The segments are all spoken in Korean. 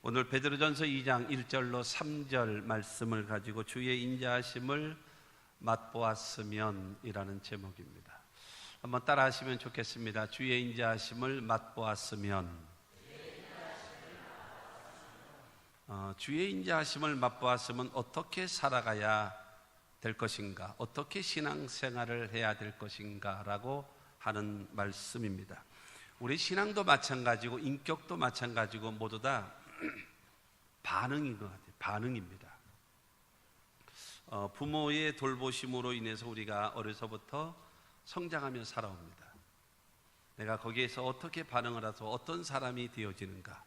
오늘 베드로전서 2장 1절로 3절 말씀을 가지고 주의 인자하심을 맛보았으면 이라는 제목입니다. 한번 따라 하시면 좋겠습니다. 주의 인자하심을 맛보았으면. 주의 인자하심을 맛보았으면 어떻게 살아가야 될 것인가, 어떻게 신앙생활을 해야 될 것인가 라고 하는 말씀입니다. 우리 신앙도 마찬가지고 인격도 마찬가지고 모두 다 반응인 것 같아요. 반응입니다. 부모의 돌보심으로 인해서 우리가 어려서부터 성장하며 살아옵니다. 내가 거기에서 어떻게 반응을 해서 어떤 사람이 되어지는가,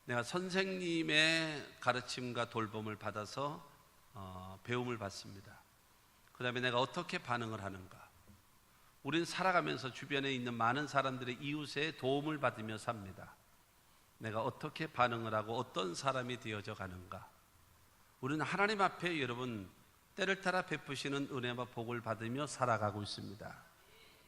내가 선생님의 가르침과 돌봄을 받아서 배움을 받습니다. 그 다음에 내가 어떻게 반응을 하는가. 우리는 살아가면서 주변에 있는 많은 사람들의 이웃의 도움을 받으며 삽니다. 내가 어떻게 반응을 하고 어떤 사람이 되어져 가는가. 우리는 하나님 앞에 여러분 때를 따라 베푸시는 은혜와 복을 받으며 살아가고 있습니다.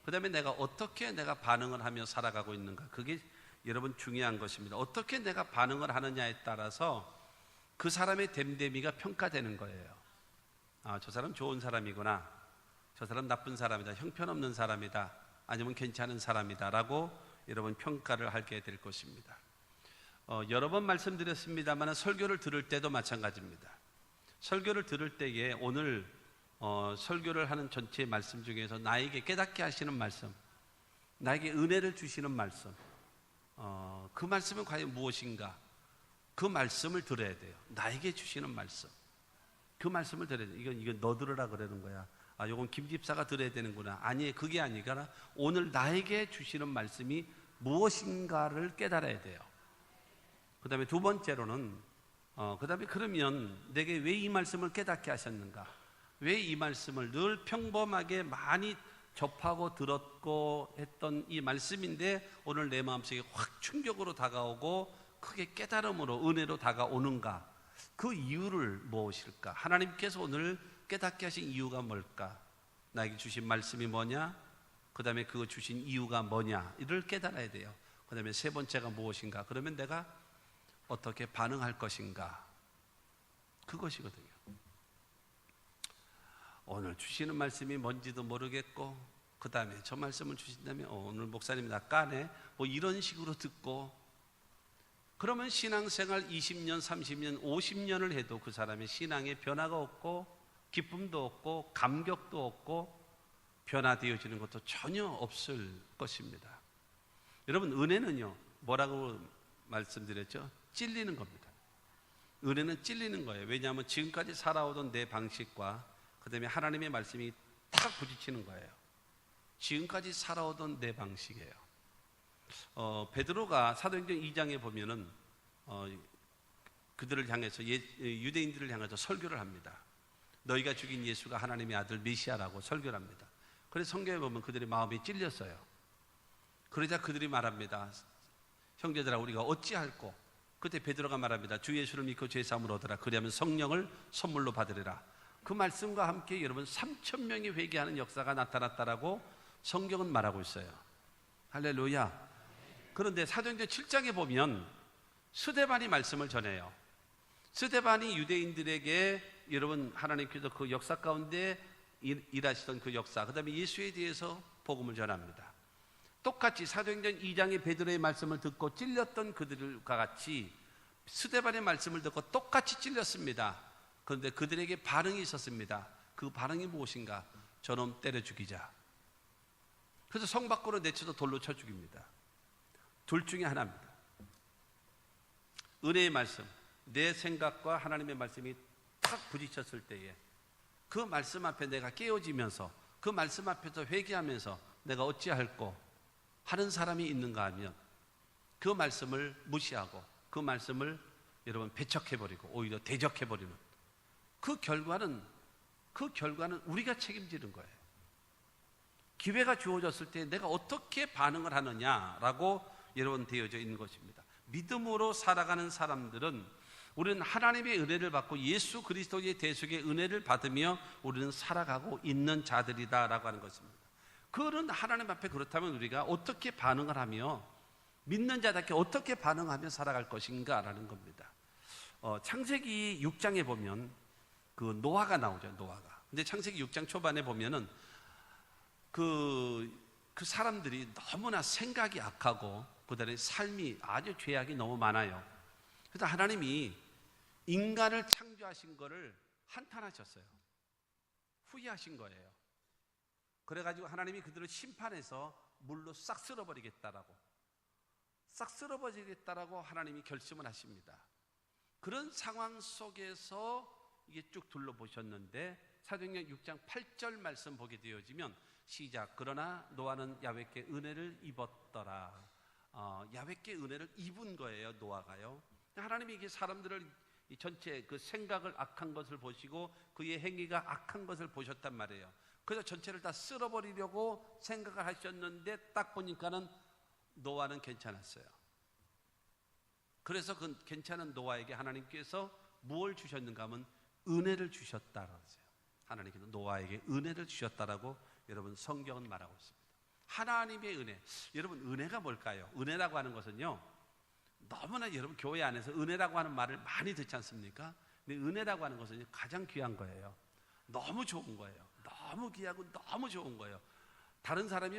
그 다음에 내가 어떻게 반응을 하며 살아가고 있는가, 그게 여러분 중요한 것입니다. 어떻게 내가 반응을 하느냐에 따라서 그 사람의 됨됨이가 평가되는 거예요. 저 사람 좋은 사람이구나, 저 사람 나쁜 사람이다, 형편없는 사람이다, 아니면 괜찮은 사람이다 라고 여러분 평가를 하게 될 것입니다. 여러 번 말씀드렸습니다만 설교를 들을 때도 마찬가지입니다. 설교를 들을 때에 오늘 설교를 하는 전체 말씀 중에서 나에게 깨닫게 하시는 말씀, 나에게 은혜를 주시는 말씀, 그 말씀은 과연 무엇인가, 그 말씀을 들어야 돼요. 나에게 주시는 말씀, 그 말씀을 들어야 돼요. 이건 너 들으라 그러는 거야. 이건 김 집사가 들어야 되는구나. 아니, 그게 아니라 오늘 나에게 주시는 말씀이 무엇인가를 깨달아야 돼요. 그 다음에 두 번째로는 그 다음에 그러면 내게 왜 이 말씀을 깨닫게 하셨는가, 왜 이 말씀을 늘 평범하게 많이 접하고 들었고 했던 이 말씀인데 오늘 내 마음속에 확 충격으로 다가오고 크게 깨달음으로 은혜로 다가오는가, 그 이유를 무엇일까, 하나님께서 오늘 깨닫게 하신 이유가 뭘까, 나에게 주신 말씀이 뭐냐, 그 다음에 그거 주신 이유가 뭐냐, 이를 깨달아야 돼요. 그 다음에 세 번째가 무엇인가, 그러면 내가 어떻게 반응할 것인가, 그것이거든요. 오늘 주시는 말씀이 뭔지도 모르겠고 그 다음에 저 말씀을 주신다면 오늘 목사님이 나 까네, 뭐 이런 식으로 듣고, 그러면 신앙생활 20년, 30년, 50년을 해도 그 사람의 신앙에 변화가 없고 기쁨도 없고 감격도 없고 변화되어지는 것도 전혀 없을 것입니다. 여러분, 은혜는요 뭐라고 말씀드렸죠? 찔리는 겁니다. 은혜는 찔리는 거예요. 왜냐하면 지금까지 살아오던 내 방식과 그 다음에 하나님의 말씀이 딱 부딪히는 거예요. 지금까지 살아오던 내 방식이에요. 베드로가 사도행전 2장에 보면은 그들을 향해서 유대인들을 향해서 설교를 합니다. 너희가 죽인 예수가 하나님의 아들 메시아라고 설교를 합니다. 그래서 성경에 보면 그들의 마음이 찔렸어요. 그러자 그들이 말합니다. 형제들아, 우리가 어찌할꼬. 그때 베드로가 말합니다. 주 예수를 믿고 죄 사함을 얻으라. 그리하면 성령을 선물로 받으리라. 그 말씀과 함께 여러분 3,000명이 회개하는 역사가 나타났다라고 성경은 말하고 있어요. 할렐루야. 그런데 사도행전 7장에 보면 스데반이 말씀을 전해요. 스데반이 유대인들에게 여러분 하나님께서 그 역사 가운데 일하시던 그 역사, 그 다음에 예수에 대해서 복음을 전합니다. 똑같이 사도행전 2장의 베드로의 말씀을 듣고 찔렸던 그들과 같이 스데반의 말씀을 듣고 똑같이 찔렸습니다. 그런데 그들에게 반응이 있었습니다. 그 반응이 무엇인가? 저놈 때려 죽이자. 그래서 성 밖으로 내쳐서 돌로 쳐 죽입니다. 둘 중에 하나입니다. 은혜의 말씀, 내 생각과 하나님의 말씀이 탁 부딪혔을 때에 그 말씀 앞에 내가 깨어지면서 그 말씀 앞에서 회개하면서 내가 어찌할꼬 하는 사람이 있는가 하면 그 말씀을 무시하고 그 말씀을 여러분 배척해버리고 오히려 대적해버리는 그 결과는 우리가 책임지는 거예요. 기회가 주어졌을 때 내가 어떻게 반응을 하느냐라고 여러분 되어져 있는 것입니다. 믿음으로 살아가는 사람들은 우리는 하나님의 은혜를 받고 예수 그리스도의 대속의 은혜를 받으며 우리는 살아가고 있는 자들이다라고 하는 것입니다. 그런 하나님 앞에 그렇다면 우리가 어떻게 반응을 하며 믿는 자답게 어떻게 반응하며 살아갈 것인가라는 겁니다. 창세기 6장에 보면 그 노아가 나오죠. 노아가. 근데 창세기 6장 초반에 보면은 그 사람들이 너무나 생각이 악하고 그다음에 삶이 아주 죄악이 너무 많아요. 그래서 하나님이 인간을 창조하신 거를 한탄하셨어요. 후회하신 거예요. 그래가지고 하나님이 그들을 심판해서 물로 싹 쓸어버리겠다라고 하나님이 결심을 하십니다. 그런 상황 속에서 이게 쭉 둘러보셨는데 사도행전 6장 8절 말씀 보게 되어지면 시작. 그러나 노아는 야훼께 은혜를 입었더라. 야훼께 은혜를 입은 거예요. 노아가요. 하나님이 이게 사람들을 이 전체 그 생각을 악한 것을 보시고 그의 행위가 악한 것을 보셨단 말이에요. 그래서 전체를 다 쓸어버리려고 생각을 하셨는데 딱 보니까는 노아는 괜찮았어요. 그래서 그 괜찮은 노아에게 하나님께서 무엇을 주셨는가 하면 은혜를 주셨다라고 했어요. 하나님께서 노아에게 은혜를 주셨다라고 여러분 성경은 말하고 있습니다. 하나님의 은혜. 여러분 은혜가 뭘까요? 은혜라고 하는 것은요, 너무나 여러분 교회 안에서 은혜라고 하는 말을 많이 듣지 않습니까? 근데 은혜라고 하는 것은 가장 귀한 거예요. 너무 좋은 거예요. 너무 귀하고 너무 좋은 거예요. 다른 사람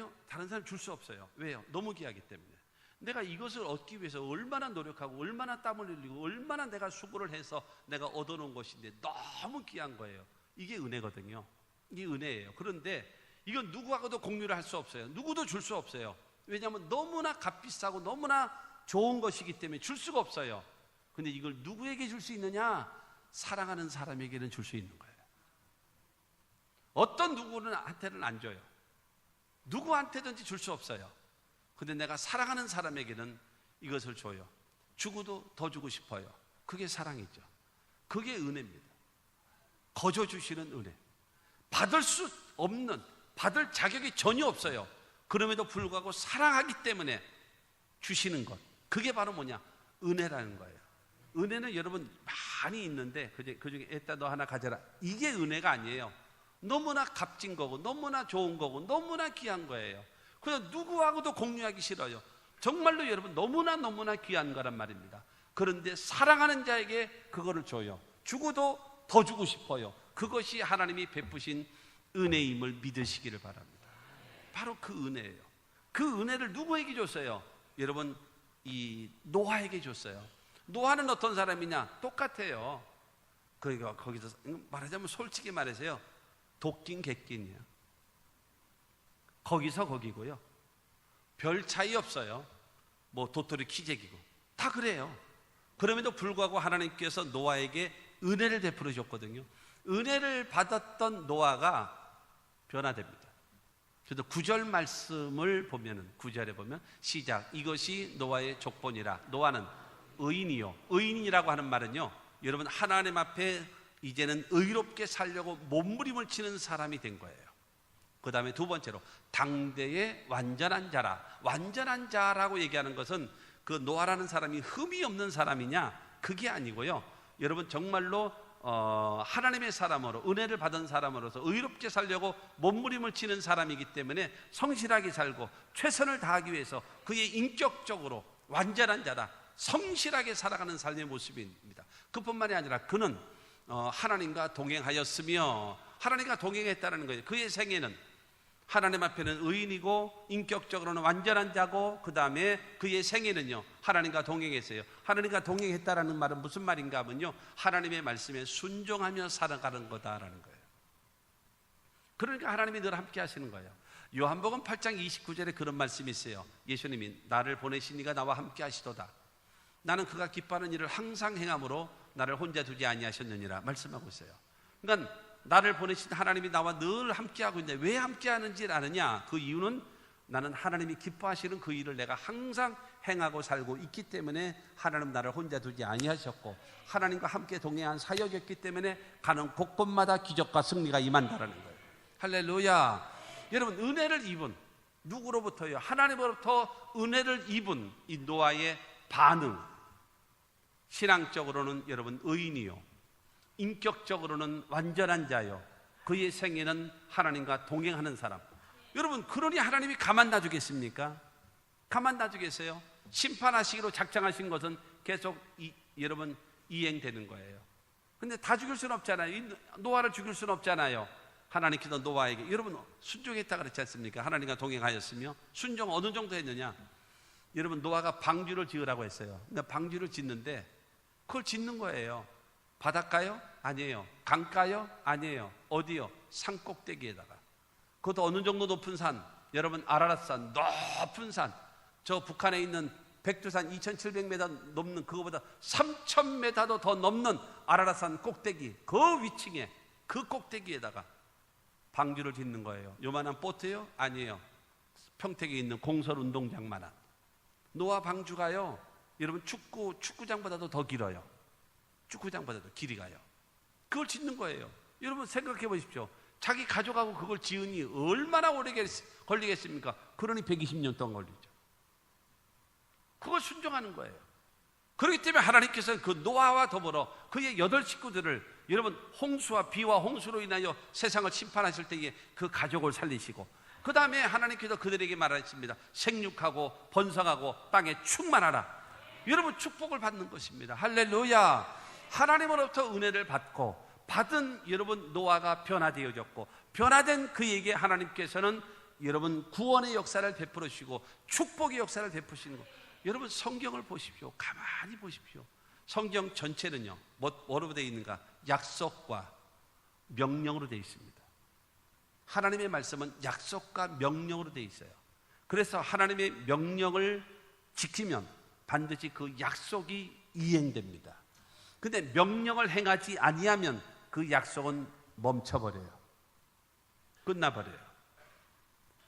줄 수 없어요. 왜요? 너무 귀하기 때문에. 내가 이것을 얻기 위해서 얼마나 노력하고 얼마나 땀을 흘리고 얼마나 내가 수고를 해서 내가 얻어놓은 것인데 너무 귀한 거예요. 이게 은혜거든요. 이게 은혜예요. 그런데 이건 누구하고도 공유를 할 수 없어요. 누구도 줄 수 없어요. 왜냐하면 너무나 값비싸고 너무나 좋은 것이기 때문에 줄 수가 없어요. 근데 이걸 누구에게 줄 수 있느냐? 사랑하는 사람에게는 줄 수 있는 거예요. 어떤 누구한테는 안 줘요. 누구한테든지 줄 수 없어요. 근데 내가 사랑하는 사람에게는 이것을 줘요. 주고도 더 주고 싶어요. 그게 사랑이죠. 그게 은혜입니다. 거저 주시는 은혜. 받을 수 없는, 받을 자격이 전혀 없어요. 그럼에도 불구하고 사랑하기 때문에 주시는 것. 그게 바로 뭐냐? 은혜라는 거예요. 은혜는 여러분 많이 있는데 그중에 일단 너 하나 가져라. 이게 은혜가 아니에요. 너무나 값진 거고 너무나 좋은 거고 너무나 귀한 거예요. 그래서 누구하고도 공유하기 싫어요. 정말로 여러분 너무나 귀한 거란 말입니다. 그런데 사랑하는 자에게 그거를 줘요. 주고도 더 주고 싶어요. 그것이 하나님이 베푸신 은혜임을 믿으시기를 바랍니다. 바로 그 은혜예요. 그 은혜를 누구에게 줬어요? 여러분 이 노아에게 줬어요. 노아는 어떤 사람이냐? 똑같아요. 그러니까 거기서 말하자면 솔직히 말해서요, 도끼인 객끼인이에요. 거기서 거기고요. 별 차이 없어요. 뭐 도토리 키재기고 다 그래요. 그럼에도 불구하고 하나님께서 노아에게 은혜를 베풀어 줬거든요. 은혜를 받았던 노아가 변화됩니다. 그래서 9절 말씀을 보면은 9절에 보면 시작. 이것이 노아의 족본이라. 노아는 의인이요. 의인이라고 하는 말은요, 여러분 하나님 앞에 이제는 의롭게 살려고 몸부림을 치는 사람이 된 거예요. 그 다음에 두 번째로 당대의 완전한 자라. 완전한 자라고 얘기하는 것은 그 노아라는 사람이 흠이 없는 사람이냐? 그게 아니고요. 여러분 정말로 하나님의 사람으로 은혜를 받은 사람으로서 의롭게 살려고 몸부림을 치는 사람이기 때문에 성실하게 살고 최선을 다하기 위해서 그의 인격적으로 완전한 자다. 성실하게 살아가는 삶의 모습입니다. 그뿐만이 아니라 그는 하나님과 동행하였으며, 하나님과 동행했다는 거예요. 그의 생애는 하나님 앞에는 의인이고 인격적으로는 완전한 자고, 그 다음에 그의 생애는요 하나님과 동행했어요. 하나님과 동행했다라는 말은 무슨 말인가 하면요, 하나님의 말씀에 순종하며 살아가는 거다라는 거예요. 그러니까 하나님이 늘 함께 하시는 거예요. 요한복음 8장 29절에 그런 말씀이 있어요. 예수님이 나를 보내신 이가 나와 함께 하시도다. 나는 그가 기뻐하는 일을 항상 행함으로 나를 혼자 두지 아니하셨느니라 말씀하고 있어요. 그러니까 나를 보내신 하나님이 나와 늘 함께하고 있는데 왜 함께하는지 아느냐? 그 이유는 나는 하나님이 기뻐하시는 그 일을 내가 항상 행하고 살고 있기 때문에 하나님 나를 혼자 두지 아니하셨고, 하나님과 함께 동행한 사역이었기 때문에 가는 곳곳마다 기적과 승리가 임한다라는 거예요. 할렐루야. 여러분 은혜를 입은 누구로부터요? 하나님으로부터 은혜를 입은 이 노아의 반응, 신앙적으로는 여러분 의인이요, 인격적으로는 완전한 자요, 그의 생애는 하나님과 동행하는 사람. 여러분 그러니 하나님이 가만 놔두겠습니까? 가만 놔두겠어요? 심판하시기로 작정하신 것은 계속 여러분 이행되는 거예요. 근데 다 죽일 수는 없잖아요. 노아를 죽일 수는 없잖아요. 하나님께서 노아에게, 여러분 순종했다 그랬지 않습니까? 하나님과 동행하였으며 순종 어느 정도 했느냐? 여러분 노아가 방주를 지으라고 했어요. 근데 방주를 짓는데 그걸 짓는 거예요. 바닷가요? 아니에요. 강가요? 아니에요. 어디요? 산 꼭대기에다가. 그것도 어느 정도 높은 산, 여러분 아라랏산, 높은 산, 저 북한에 있는 백두산 2700m 넘는, 그거보다 3000m도 더 넘는 아라랏산 꼭대기, 그 위층에, 그 꼭대기에다가 방주를 짓는 거예요. 요만한 보트요? 아니에요. 평택에 있는 공설 운동장만한. 노아 방주가요, 여러분 축구장보다도 더 길어요. 축구장보다도 길이 가요. 그걸 짓는 거예요. 여러분 생각해 보십시오. 자기 가족하고 그걸 지으니 얼마나 오래 걸리겠습니까? 그러니 120년 동안 걸리죠. 그걸 순종하는 거예요. 그렇기 때문에 하나님께서는 그 노아와 더불어 그의 8 식구들을, 여러분 홍수와 비와 홍수로 인하여 세상을 심판하실 때에 그 가족을 살리시고, 그 다음에 하나님께서 그들에게 말하십니다. 생육하고 번성하고 땅에 충만하라. 여러분 축복을 받는 것입니다. 할렐루야. 하나님으로부터 은혜를 받은 여러분 노아가 변화되어졌고, 변화된 그에게 하나님께서는 여러분 구원의 역사를 베풀어 주시고 축복의 역사를 베푸시는 것. 여러분 성경을 보십시오. 가만히 보십시오. 성경 전체는요 뭐로 되어 있는가? 약속과 명령으로 되어 있습니다. 하나님의 말씀은 약속과 명령으로 되어 있어요. 그래서 하나님의 명령을 지키면 반드시 그 약속이 이행됩니다. 근데 명령을 행하지 아니하면 그 약속은 멈춰버려요. 끝나버려요.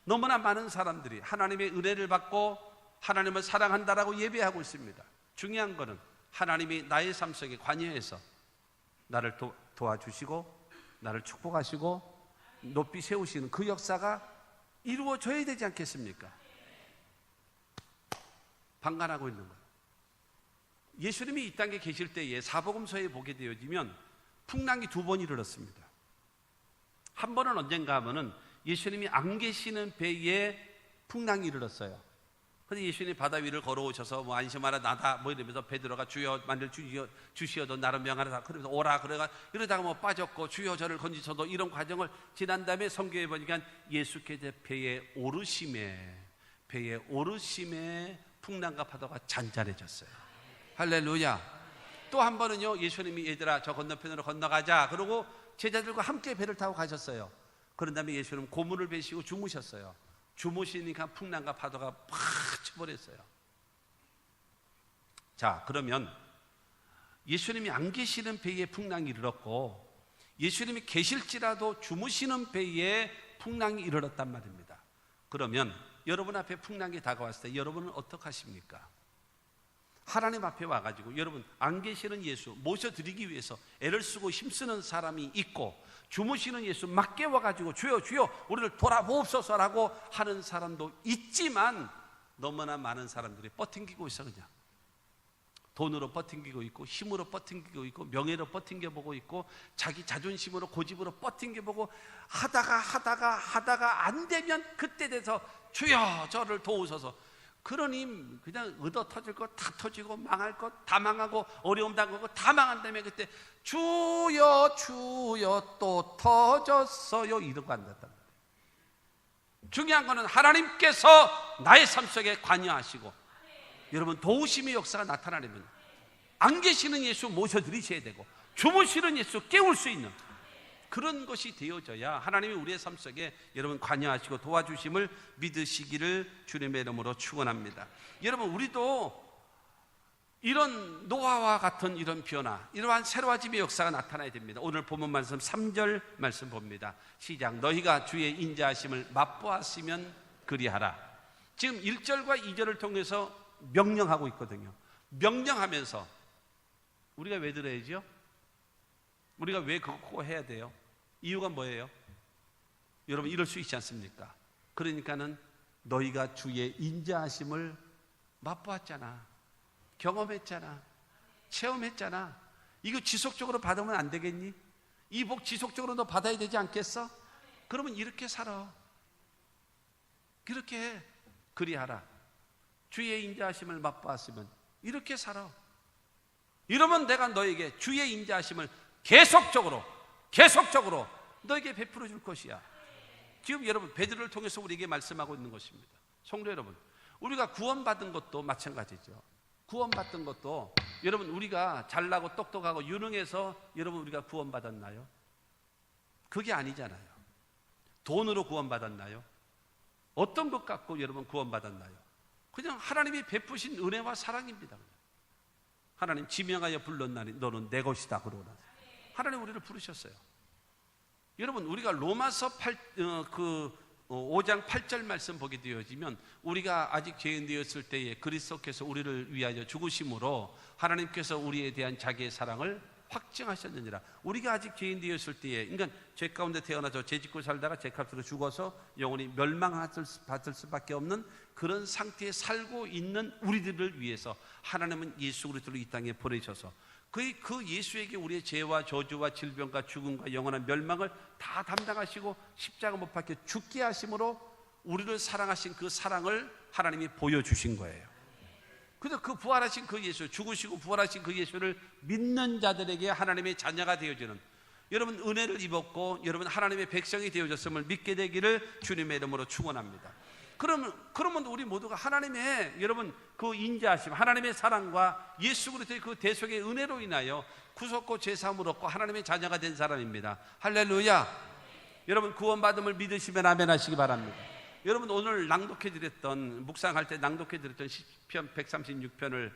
너무나 많은 사람들이 하나님의 은혜를 받고 하나님을 사랑한다라고 예배하고 있습니다. 중요한 것은 하나님이 나의 삶 속에 관여해서 나를 도와주시고 나를 축복하시고 높이 세우시는 그 역사가 이루어져야 되지 않겠습니까? 방관하고 있는 거예요. 예수님이 이 땅에 계실 때에 사복음서에 보게 되어지면 풍랑이 2번 일어났습니다. 한 번은 언젠가 하면은 예수님이 안 계시는 배에 풍랑이 일어났어요. 그래서 예수님이 바다 위를 걸어오셔서 뭐 안심하라 나다 뭐 이러면서 베드로가 주여 만일 주시어도 나를 명하라 그러면서 오라 그래가 이러다가 뭐 빠졌고 주여 저를 건지셔도, 이런 과정을 지난 다음에 성경에 보니까 예수께서 배에 오르심에 풍랑과 파도가 잔잔해졌어요. 할렐루야. 또 한 번은요, 예수님이 얘들아 저 건너편으로 건너가자 그러고 제자들과 함께 배를 타고 가셨어요. 그런 다음에 예수님은 고문을 베시고 주무셨어요. 주무시니까 풍랑과 파도가 팍 쳐버렸어요. 자, 그러면 예수님이 안 계시는 배에 풍랑이 일어났고 예수님이 계실지라도 주무시는 배에 풍랑이 일어났단 말입니다. 그러면 여러분 앞에 풍랑이 다가왔을 때 여러분은 어떻게 하십니까? 하나님 앞에 와가지고 여러분 안 계시는 예수 모셔드리기 위해서 애를 쓰고 힘쓰는 사람이 있고, 주무시는 예수 막 깨워가지고 주여 주여 우리를 돌아보옵소서라고 하는 사람도 있지만, 너무나 많은 사람들이 버팅기고 있어. 그냥 돈으로 버팅기고 있고, 힘으로 버팅기고 있고, 명예로 버팅겨보고 있고, 자기 자존심으로 고집으로 버팅겨보고 하다가 안 되면 그때 돼서 주여 저를 도우소서. 그러니 그냥 얻어 터질 것 다 터지고 망할 것 다 망하고 어려움 당하고 다 망한 다음에 그때 주여 주여 또 터졌어요 이러고 앉았단 말이에요. 중요한 거는 하나님께서 나의 삶 속에 관여하시고 여러분 도우심의 역사가 나타나려면 안 계시는 예수 모셔드리셔야 되고 주무시는 예수 깨울 수 있는 그런 것이 되어져야 하나님이 우리의 삶 속에 여러분 관여하시고 도와주심을 믿으시기를 주님의 이름으로 축원합니다. 여러분 우리도 이런 노아와 같은 이런 변화, 이러한 새로워짐의 역사가 나타나야 됩니다. 오늘 본문 말씀 3절 말씀 봅니다. 시작. 너희가 주의 인자하심을 맛보았으면 그리하라. 지금 1절과 2절을 통해서 명령하고 있거든요. 명령하면서 우리가 왜 들어야죠? 우리가 왜 그거 해야 돼요? 이유가 뭐예요? 여러분 이럴 수 있지 않습니까? 그러니까는 너희가 주의 인자하심을 맛보았잖아, 경험했잖아, 체험했잖아. 이거 지속적으로 받으면 안 되겠니? 이 복 지속적으로 너 받아야 되지 않겠어? 그러면 이렇게 살아. 그렇게 해. 그리하라. 주의 인자하심을 맛보았으면 이렇게 살아. 이러면 내가 너에게 주의 인자하심을 계속적으로 너에게 베풀어 줄 것이야. 지금 여러분 베드로를 통해서 우리에게 말씀하고 있는 것입니다. 성도 여러분, 우리가 구원받은 것도 마찬가지죠. 구원받은 것도 여러분 우리가 잘나고 똑똑하고 유능해서 여러분 우리가 구원받았나요? 그게 아니잖아요. 돈으로 구원받았나요? 어떤 것 갖고 여러분 구원받았나요? 그냥 하나님이 베푸신 은혜와 사랑입니다. 하나님 지명하여 불렀나니 너는 내 것이다 그러나 하나님 우리를 부르셨어요. 여러분 우리가 로마서 5장 8절 말씀 보게 되어지면 우리가 아직 죄인 되었을 때에 그리스도께서 우리를 위하여 죽으심으로 하나님께서 우리에 대한 자기의 사랑을 확증하셨느니라. 우리가 아직 죄인 되었을 때에, 그러니까 죄 가운데 태어나서 죄 짓고 살다가 죄값으로 죽어서 영원히 멸망받을 수밖에 없는 그런 상태에 살고 있는 우리들을 위해서 하나님은 예수 그리스도를 이 땅에 보내셔서 그 예수에게 우리의 죄와 저주와 질병과 죽음과 영원한 멸망을 다 담당하시고 십자가 못 박혀 죽게 하심으로 우리를 사랑하신 그 사랑을 하나님이 보여주신 거예요. 그래서 그 부활하신 그 예수, 죽으시고 부활하신 그 예수를 믿는 자들에게 하나님의 자녀가 되어지는, 여러분 은혜를 입었고 여러분 하나님의 백성이 되어졌음을 믿게 되기를 주님의 이름으로 축원합니다. 그러면 우리 모두가 하나님의 여러분 그 인자하심, 하나님의 사랑과 예수 그리스도의 그 대속의 은혜로 인하여 구속고 죄사함을 얻고 하나님의 자녀가 된 사람입니다. 할렐루야. 여러분 구원받음을 믿으시면 아멘 하시기 바랍니다. 여러분 오늘 낭독해드렸던, 묵상할 때 낭독해드렸던 시편 136편을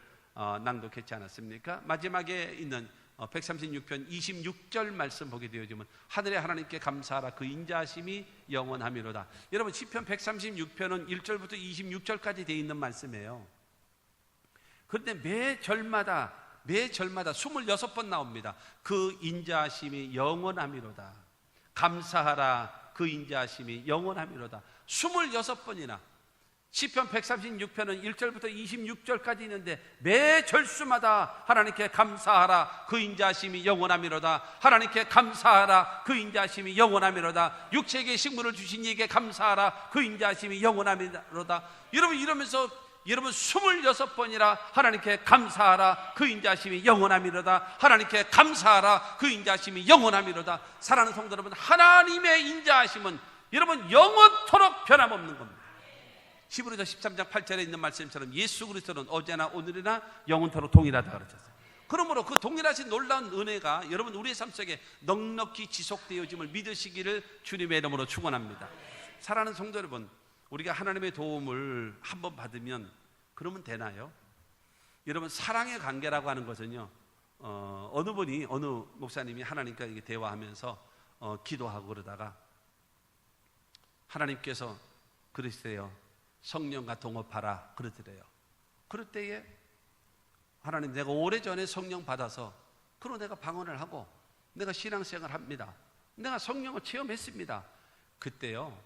낭독했지 않았습니까? 마지막에 있는 136편 26절 말씀 보게 되어지면 하늘의 하나님께 감사하라 그 인자하심이 영원하미로다. 여러분 시편 136편은 1절부터 26절까지 되어 있는 말씀이에요. 그런데 매 절마다 26번 나옵니다. 그 인자하심이 영원하미로다. 감사하라 그 인자하심이 영원하미로다. 26번이나 시편 136편은 1절부터 26절까지 있는데 매 절수마다 하나님께 감사하라 그 인자하심이 영원하미로다. 하나님께 감사하라 그 인자하심이 영원하미로다. 육체에게 식물을 주신 이에게 감사하라 그 인자하심이 영원하미로다. 여러분 이러면서 여러분 26번이라 하나님께 감사하라 그 인자하심이 영원하미로다. 하나님께 감사하라 그 인자하심이 영원하미로다. 사랑하는 성도 여러분, 하나님의 인자하심은 여러분 영원토록 변함없는 겁니다. 히브리서 13장 8절에 있는 말씀처럼 예수 그리스도는 어제나 오늘이나 영원토록 동일하다 그러셨어요. 그러므로 그 동일하신 놀라운 은혜가 여러분 우리의 삶 속에 넉넉히 지속되어짐을 믿으시기를 주님의 이름으로 축원합니다. 사랑하는 성도 여러분, 우리가 하나님의 도움을 한번 받으면 그러면 되나요? 여러분 사랑의 관계라고 하는 것은요, 어느 목사님이 하나님과 이렇게 대화하면서 기도하고 그러다가 하나님께서 그러시대요. 성령과 동업하라 그러더래요. 그럴 때에 하나님, 내가 오래전에 성령 받아서 그리고 내가 방언을 하고 내가 신앙생활을 합니다. 내가 성령을 체험했습니다. 그때요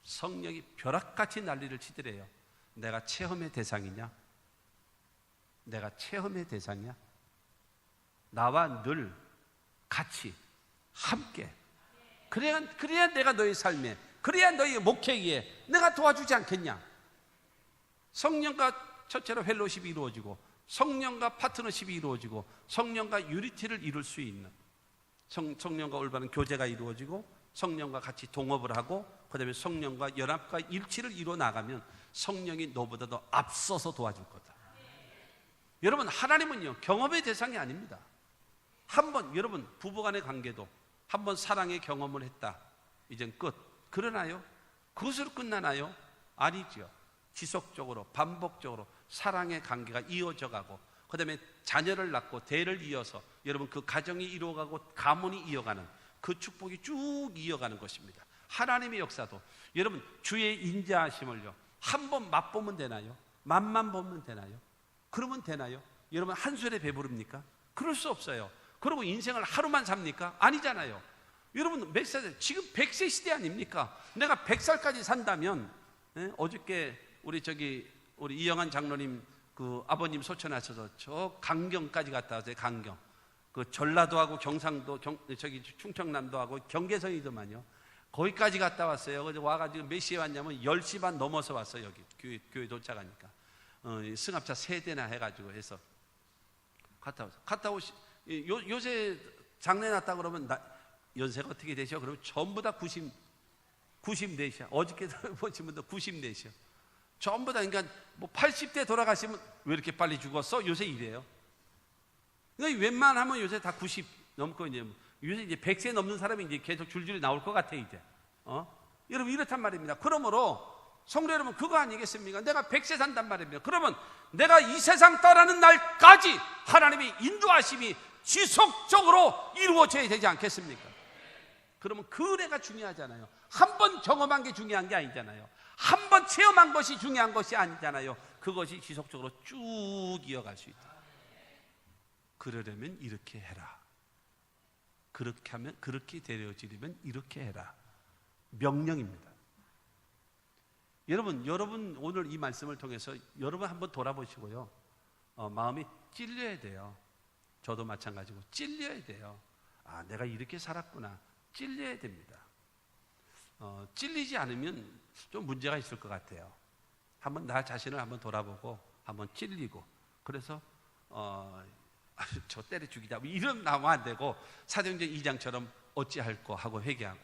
성령이 벼락같이 난리를 치더래요. 내가 체험의 대상이냐? 내가 체험의 대상이야? 나와 늘 같이 함께 그래야 내가 너의 삶에, 그래야 너의 목회기에 내가 도와주지 않겠냐? 성령과 첫째로 펠로십이 이루어지고 성령과 파트너십이 이루어지고 성령과 유니티를 이룰 수 있는, 성령과 올바른 교제가 이루어지고 성령과 같이 동업을 하고 그 다음에 성령과 연합과 일치를 이루어 나가면 성령이 너보다 더 앞서서 도와줄 거다. 여러분 하나님은요 경험의 대상이 아닙니다. 한번 여러분 부부간의 관계도 한번 사랑의 경험을 했다, 이젠 끝. 그러나요? 그것으로 끝나나요? 아니죠. 지속적으로 반복적으로 사랑의 관계가 이어져 가고 그 다음에 자녀를 낳고 대를 이어서 여러분 그 가정이 이루어가고 가문이 이어가는 그 축복이 쭉 이어가는 것입니다. 하나님의 역사도 여러분 주의 인자하심을요 한번 맛보면 되나요? 맛만 보면 되나요? 그러면 되나요? 여러분 한 술에 배부릅니까? 그럴 수 없어요. 그리고 인생을 하루만 삽니까? 아니잖아요. 여러분 몇 살, 지금 100세 시대 아닙니까? 내가 100살까지 산다면, 어저께 우리 이영환 장로님 그 아버님 소천하셔서 저 강경까지 갔다 왔어요. 강경. 그 전라도하고 경상도, 충청남도하고 경계선이더만요. 거기까지 갔다 왔어요. 그래서 와가지고 몇 시에 왔냐면 10시 반 넘어서 왔어요. 여기 교회 도착하니까. 승합차 3대나 해가지고 해서 갔다 오시. 요새 장례 났다 그러면 연세가 어떻게 되셔? 그러면 전부 다 94이야. 어저께 보신 분도 94이야. 전부 다. 그러니까 뭐 80대 돌아가시면 왜 이렇게 빨리 죽었어? 요새 이래요. 그러니까 웬만하면 요새 다 90 넘고 이제 요새 이제 100세 넘는 사람이 이제 계속 줄줄이 나올 것 같아 이제. 여러분 이렇단 말입니다. 그러므로 성도 여러분 그거 아니겠습니까? 내가 100세 산단 말입니다. 그러면 내가 이 세상 떠나는 날까지 하나님의 인도하심이 지속적으로 이루어져야 되지 않겠습니까? 그러면 그 은혜가 중요하잖아요. 한 번 경험한 게 중요한 게 아니잖아요. 한 번 체험한 것이 중요한 것이 아니잖아요. 그것이 지속적으로 쭉 이어갈 수 있다. 그러려면 이렇게 해라. 그렇게 하면, 그렇게 되어지려면 이렇게 해라. 명령입니다. 여러분 오늘 이 말씀을 통해서 여러분 한번 돌아보시고요. 마음이 찔려야 돼요. 저도 마찬가지고 찔려야 돼요. 아, 내가 이렇게 살았구나. 찔려야 됩니다. 찔리지 않으면 좀 문제가 있을 것 같아요. 한번 나 자신을 한번 돌아보고 한번 찔리고 그래서 저 때려 죽이자 이런 나오면 안 되고 사도행전 2장처럼 어찌할꼬 하고 회개하고.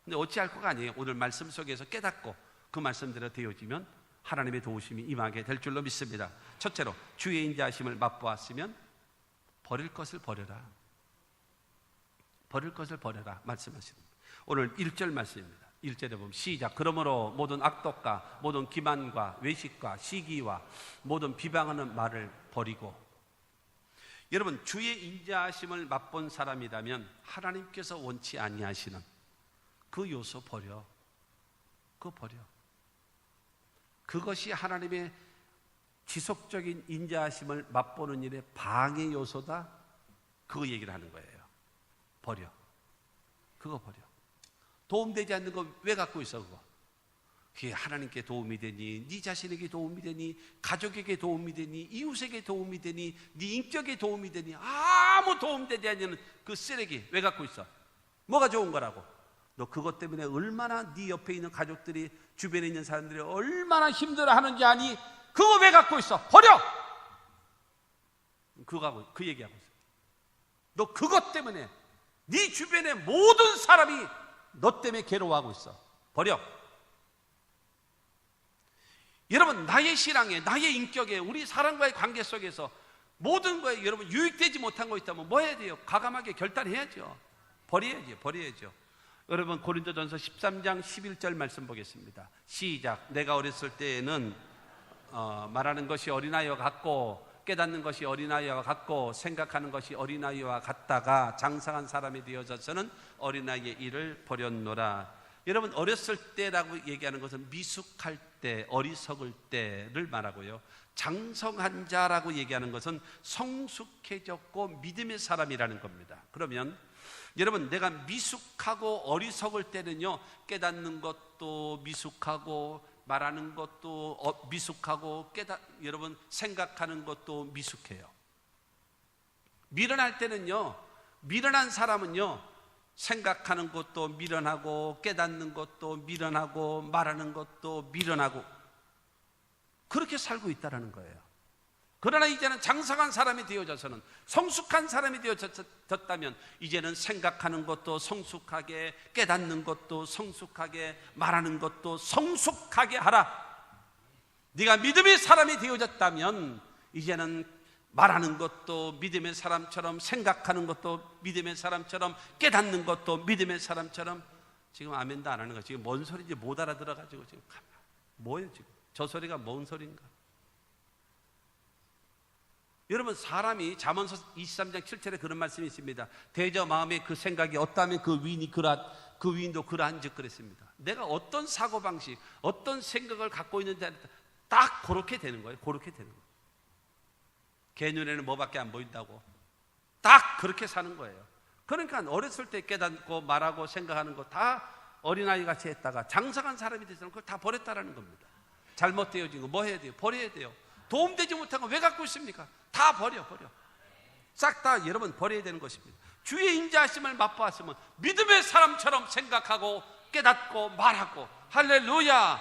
근데 어찌할꼬가 아니에요. 오늘 말씀 속에서 깨닫고 그 말씀대로 되어지면 하나님의 도우심이 임하게 될 줄로 믿습니다. 첫째로 주의 인자하심을 맛보았으면 버릴 것을 버려라. 버릴 것을 버려라 말씀하십니다. 오늘 1절 말씀입니다. 1절에 보면 시작. 그러므로 모든 악독과 모든 기만과 외식과 시기와 모든 비방하는 말을 버리고. 여러분 주의 인자하심을 맛본 사람이라면 하나님께서 원치 아니하시는 그 요소 버려. 그거 버려. 그것이 하나님의 지속적인 인자하심을 맛보는 일의 방해 요소다. 그거 얘기를 하는 거예요. 버려. 그거 버려. 도움되지 않는 거 왜 갖고 있어 그거? 그게 하나님께 도움이 되니, 네 자신에게 도움이 되니, 가족에게 도움이 되니, 이웃에게 도움이 되니, 네 인격에 도움이 되니 아무 도움되지 않는 그 쓰레기 왜 갖고 있어? 뭐가 좋은 거라고? 너 그것 때문에 얼마나 네 옆에 있는 가족들이, 주변에 있는 사람들이 얼마나 힘들어하는지 아니? 그거 왜 갖고 있어? 버려! 그 얘기하고 있어. 너 그것 때문에 네 주변의 모든 사람이 너 때문에 괴로워하고 있어. 버려. 여러분 나의 신앙에, 나의 인격에, 우리 사람과의 관계 속에서 모든 거에 여러분 유익되지 못한 거 있다면 뭐 해야 돼요? 과감하게 결단해야죠. 버려야죠. 여러분 고린도전서 13장 11절 말씀 보겠습니다. 시작. 내가 어렸을 때에는 말하는 것이 어린아이와 같고 깨닫는 것이 어린아이와 같고 생각하는 것이 어린아이와 같다가 장성한 사람이 되어져서는 어린아이의 일을 버렸노라. 여러분 어렸을 때라고 얘기하는 것은 미숙할 때, 어리석을 때를 말하고요. 장성한 자라고 얘기하는 것은 성숙해졌고 믿음의 사람이라는 겁니다. 그러면 여러분 내가 미숙하고 어리석을 때는요, 깨닫는 것도 미숙하고 말하는 것도 미숙하고 여러분 생각하는 것도 미숙해요. 미련할 때는요, 미련한 사람은요, 생각하는 것도 미련하고 깨닫는 것도 미련하고 말하는 것도 미련하고 그렇게 살고 있다는 거예요. 그러나 이제는 장성한 사람이 되어져서는, 성숙한 사람이 되어졌다면 이제는 생각하는 것도 성숙하게, 깨닫는 것도 성숙하게, 말하는 것도 성숙하게 하라. 네가 믿음의 사람이 되어졌다면 이제는 말하는 것도 믿음의 사람처럼, 생각하는 것도 믿음의 사람처럼, 깨닫는 것도 믿음의 사람처럼. 지금 아멘도 안 하는 거 지금 뭔 소리인지 못 알아들어가지고 지금 뭐예요 지금? 저 소리가 뭔 소리인가? 여러분 사람이 잠언서 23장 7절에 그런 말씀이 있습니다. 대저 마음에 그 생각이 어떠하면 그 위인도 그러한즉 그랬습니다. 내가 어떤 사고방식, 어떤 생각을 갖고 있는지 딱 그렇게 되는 거예요. 그렇게 되는 거예요. 걔 눈에는 뭐밖에 안 보인다고 딱 그렇게 사는 거예요. 그러니까 어렸을 때 깨닫고 말하고 생각하는 거 다 어린아이 같이 했다가 장성한 사람이 돼서는 그걸 다 버렸다라는 겁니다. 잘못되어진 거 뭐 해야 돼요? 버려야 돼요. 도움되지 못한 거 왜 갖고 있습니까? 다 버려. 싹 다 여러분 버려야 되는 것입니다. 주의 인자하심을 맛보았으면 믿음의 사람처럼 생각하고 깨닫고 말하고. 할렐루야.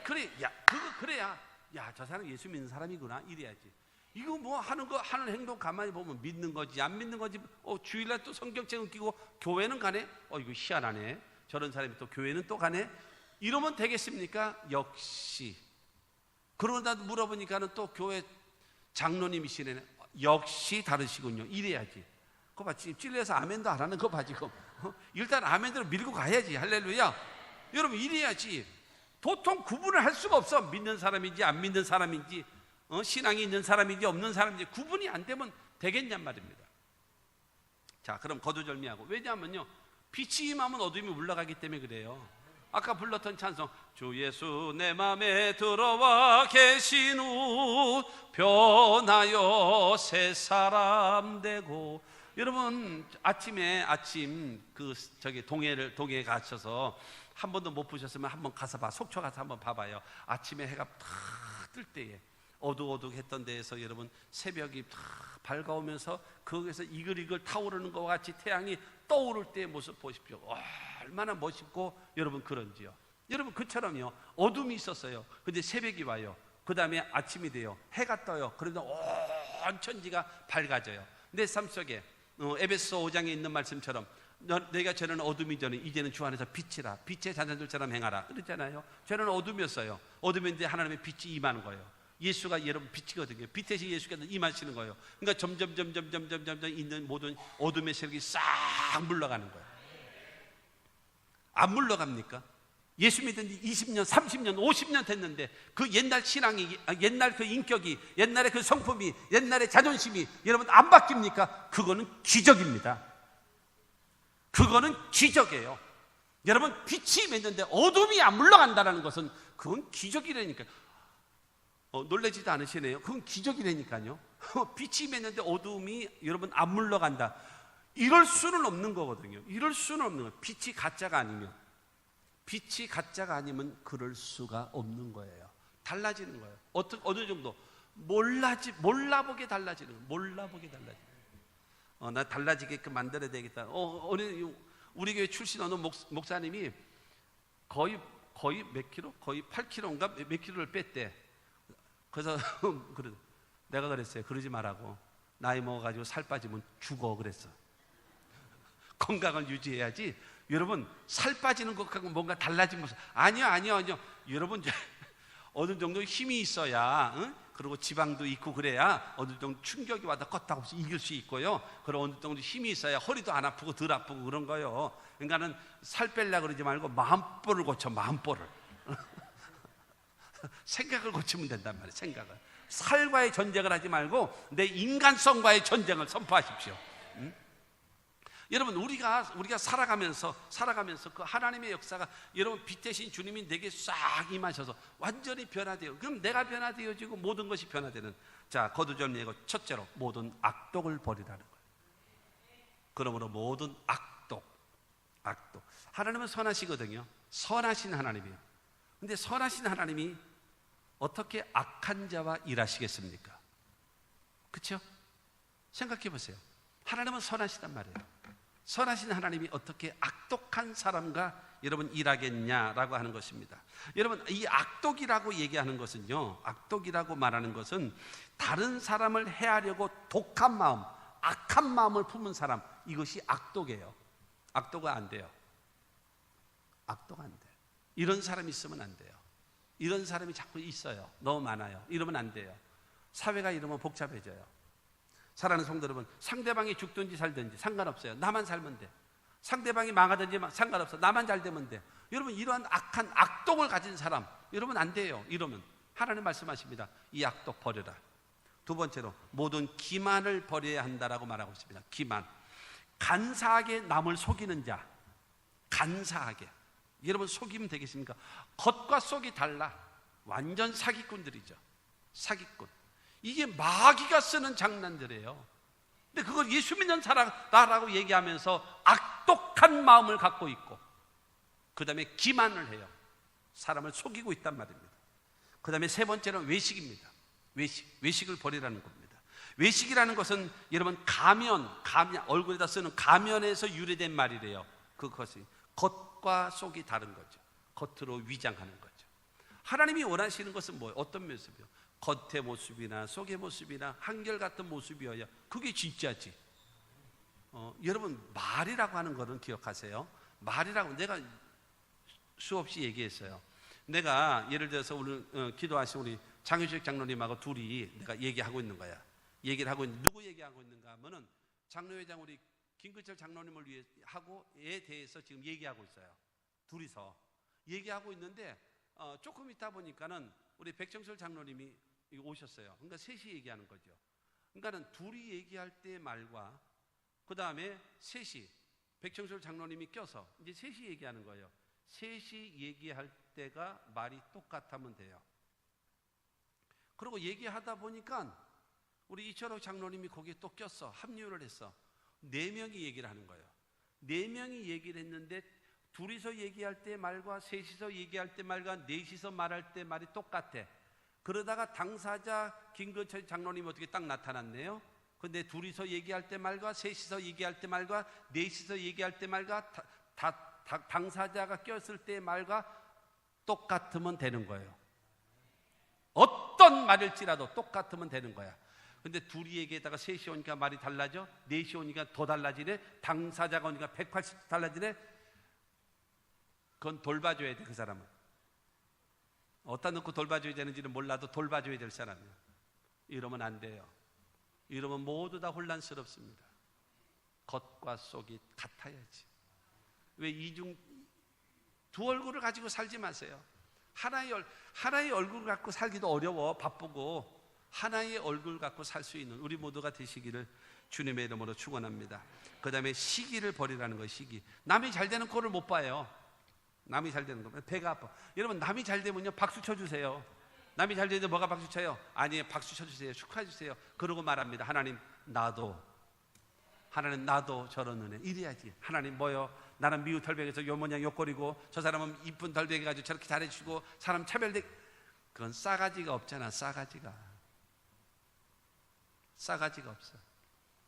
그래야 야, 저 사람 예수 믿는 사람이구나 이래야지. 이거 뭐 하는 행동 가만히 보면 믿는 거지 안 믿는 거지. 주일날 또 성경책 끼고 교회는 가네. 이거 희한하네. 저런 사람이 또 교회는 또 가네. 이러면 되겠습니까? 역시. 그러다 물어보니까는 또 교회 장로님이시네. 역시 다르시군요. 이래야지. 그거 봐, 찔려서 아멘도 안 하는 거 봐 지금. 일단 아멘대로 밀고 가야지. 할렐루야. 여러분 이래야지. 도통 구분을 할 수가 없어. 믿는 사람인지 안 믿는 사람인지, 신앙이 있는 사람인지 없는 사람인지 구분이 안 되면 되겠냔 말입니다. 자, 그럼 거두절미하고. 왜냐하면요, 빛이 임하면 어둠이 물러가기 때문에 그래요. 아까 불렀던 찬송, 주 예수 내 맘에 들어와 계신 후 변하여 새 사람 되고. 여러분 아침 동해에 가셔서 한 번도 못 보셨으면 한번 가서 속초 가서 한번 봐봐요. 아침에 해가 탁 뜰 때에 어둑어둑했던 데에서 여러분 새벽이 탁 밝아오면서 거기서 이글이글 타오르는 것과 같이 태양이 떠오를 때의 모습 보십시오. 얼마나 멋있고 여러분 그런지요. 여러분 그처럼요, 어둠이 있었어요. 근데 새벽이 와요. 그 다음에 아침이 돼요. 해가 떠요. 그러면 온 천지가 밝아져요. 내 삶 속에 에베소 5장에 있는 말씀처럼 너희가 전에는 어둠이 전에 이제는 주 안에서 빛이라. 빛의 자녀들처럼 행하라. 그랬잖아요. 전에는 어둠이었어요. 어둠인데 하나님의 빛이 임하는 거예요. 예수가 여러분 빛이거든요. 빛 대신 예수께서 임하시는 거예요. 그러니까 점점 있는 모든 어둠의 세력이 싹 물러가는 거예요. 안 물러갑니까? 예수 믿은 지 20년, 30년, 50년 됐는데 그 옛날 신앙이, 옛날 그 인격이, 옛날의 그 성품이, 옛날의 자존심이 여러분 안 바뀝니까? 그거는 기적입니다. 그거는 기적이에요. 여러분 빛이 맺는데 어둠이 안 물러간다는 것은 그건 기적이라니까요. 놀라지도 않으시네요. 그건 기적이라니까요. 빛이 맺는데 어둠이 여러분 안 물러간다. 이럴 수는 없는 거거든요. 이럴 수는 없는 거예요. 빛이 가짜가 아니면 그럴 수가 없는 거예요. 달라지는 거예요. 어느 정도 몰라보게 달라지는 거예요. 몰라보게 달라지는 거예요. 나 달라지게끔 만들어야 되겠다. 우리 교회 출신 어느 목사님이 거의 몇 킬로? 거의 8킬로인가 몇 킬로를 뺐대. 그래서 내가 그랬어요. 그러지 말라고. 나이 먹어가지고 살 빠지면 죽어 그랬어. 건강을 유지해야지. 여러분 살 빠지는 것하고 뭔가 달라진 모습. 아니요. 여러분 어느 정도 힘이 있어야, 그리고 지방도 있고 그래야 어느 정도 충격이 와도 껐다없이 이길 수 있고요. 그리고 어느 정도 힘이 있어야 허리도 안 아프고 덜 아프고 그런 거예요. 그러니까는 살 빼려고 그러지 말고 마음보를 고쳐. 마음보를. 생각을 고치면 된단 말이에요. 생각을. 살과의 전쟁을 하지 말고 내 인간성과의 전쟁을 선포하십시오. 여러분 우리가 살아가면서 그 하나님의 역사가, 여러분 빛 대신 주님이 내게 싹 임하셔서 완전히 변화돼요. 그럼 내가 변화되어지고 모든 것이 변화되는. 자, 거두절미하고 첫째로 모든 악독을 버리라는 거예요. 그러므로 모든 악독. 하나님은 선하시거든요. 선하신 하나님이에요. 근데 선하신 하나님이 어떻게 악한 자와 일하시겠습니까? 그렇죠? 생각해 보세요. 하나님은 선하시단 말이에요. 선하신 하나님이 어떻게 악독한 사람과 여러분 일하겠냐라고 하는 것입니다. 여러분 이 악독이라고 얘기하는 것은요, 악독이라고 말하는 것은 다른 사람을 해하려고 독한 마음, 악한 마음을 품은 사람, 이것이 악독이에요. 악독은 안 돼요. 악독 안 돼요. 이런 사람이 있으면 안 돼요. 이런 사람이 자꾸 있어요. 너무 많아요. 이러면 안 돼요. 사회가 이러면 복잡해져요. 사랑하는 성도 여러분, 상대방이 죽든지 살든지 상관없어요. 나만 살면 돼. 상대방이 망하든지 상관없어. 나만 잘 되면 돼. 여러분 이러한 악한 악독을 가진 사람, 여러분 안 돼요. 이러면 하나님 말씀하십니다. 이 악독 버려라. 두 번째로 모든 기만을 버려야 한다라고 말하고 있습니다. 기만. 간사하게 남을 속이는 자. 간사하게. 여러분 속이면 되겠습니까? 겉과 속이 달라. 완전 사기꾼들이죠. 사기꾼. 이게 마귀가 쓰는 장난들이에요. 근데 그걸 예수 믿는 사람다라고 얘기하면서 악독한 마음을 갖고 있고, 그 다음에 기만을 해요. 사람을 속이고 있단 말입니다. 그 다음에 세 번째는 외식입니다. 외식을 버리라는 겁니다. 외식이라는 것은 여러분 가면, 얼굴에다 쓰는 가면에서 유래된 말이래요. 그것이 겉과 속이 다른 거죠. 겉으로 위장하는 거죠. 하나님이 원하시는 것은 뭐예요? 어떤 모습이요? 겉의 모습이나 속의 모습이나 한결같은 모습이어야 그게 진짜지. 여러분, 말이라고 하는 거는 기억하세요. 말이라고 내가 수없이 얘기했어요. 내가 예를 들어서 오늘 기도하신 우리 장유식 장로님하고 둘이 내가 얘기하고 있는 거야. 얘기를 하고 있는, 누구 얘기하고 있는가 하면은 장로회장 우리 김근철 장로님을 위해 하고에 대해서 지금 얘기하고 있어요. 둘이서 얘기하고 있는데 조금 있다 보니까는 우리 백정철 장로님이 오셨어요. 그러니까 셋이 얘기하는 거죠. 그러니까는 둘이 얘기할 때 말과 그 다음에 셋이 백정철 장로님이 껴서 이제 셋이 얘기하는 거예요. 셋이 얘기할 때가 말이 똑같으면 돼요. 그리고 얘기하다 보니까 우리 이철호 장로님이 거기에 또 꼈어. 합류를 했어. 4명이 얘기를 하는 거예요. 4명이 얘기를 했는데 둘이서 얘기할 때 말과 셋이서 얘기할 때 말과 넷이서 말할 때 말이 똑같아. 그러다가 당사자 김근철 장로님 어떻게 딱 나타났네요. 근데 둘이서 얘기할 때 말과 셋이서 얘기할 때 말과 넷이서 얘기할 때 말과 당사자가 꼈을 때 말과 똑같으면 되는 거예요. 어떤 말일지라도 똑같으면 되는 거야. 근데 둘이 얘기에다가 셋이 오니까 말이 달라져? 넷이 오니까 더 달라지네? 당사자가 오니까 180도 달라지네? 그건 돌봐줘야 돼, 그 사람은. 어디다 놓고 돌봐줘야 되는지는 몰라도 돌봐줘야 될 사람이에요. 이러면 안 돼요. 이러면 모두 다 혼란스럽습니다. 겉과 속이 같아야지. 왜 두 얼굴을 가지고 살지 마세요. 하나의 얼굴을 갖고 살기도 어려워. 바쁘고. 하나의 얼굴 갖고 살 수 있는 우리 모두가 되시기를 주님의 이름으로 축원합니다. 그 다음에 시기를 버리라는 거예요. 시기. 남이 잘 되는 꼴을 못 봐요. 남이 잘 되는 거 배가 아파. 여러분, 남이 잘 되면요 박수 쳐주세요. 남이 잘 되는데 뭐가 박수 쳐요? 아니에요. 박수 쳐주세요. 축하해 주세요. 그러고 말합니다. 하나님 나도 저런 은혜 이래야지. 하나님 뭐요? 나는 미우 털백에서 요 모양 요꼴이고 저 사람은 이쁜 털백이 가지고 저렇게 잘해주고 사람 차별돼. 그건 싸가지가 없잖아. 싸가지가 없어.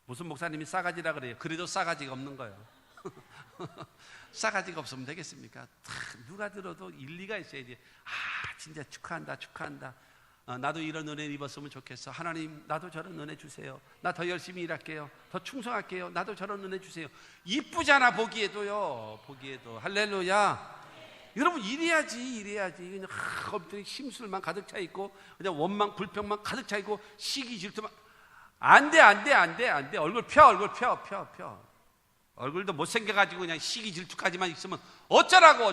무슨 목사님이 싸가지라 그래요? 그래도 싸가지가 없는 거예요. 싸가지가 없으면 되겠습니까? 누가 들어도 일리가 있어야지. 진짜 축하한다. 나도 이런 은혜 입었으면 좋겠어. 하나님 나도 저런 은혜 주세요. 나 더 열심히 일할게요. 더 충성할게요. 나도 저런 은혜 주세요. 이쁘잖아. 보기에도 할렐루야. 여러분 이래야지. 그냥 엎드리 심술만 가득 차 있고 그냥 원망 불평만 가득 차 있고 시기 질투만. 안 돼. 얼굴 펴. 얼굴도 못생겨가지고 그냥 시기 질투까지만 있으면 어쩌라고.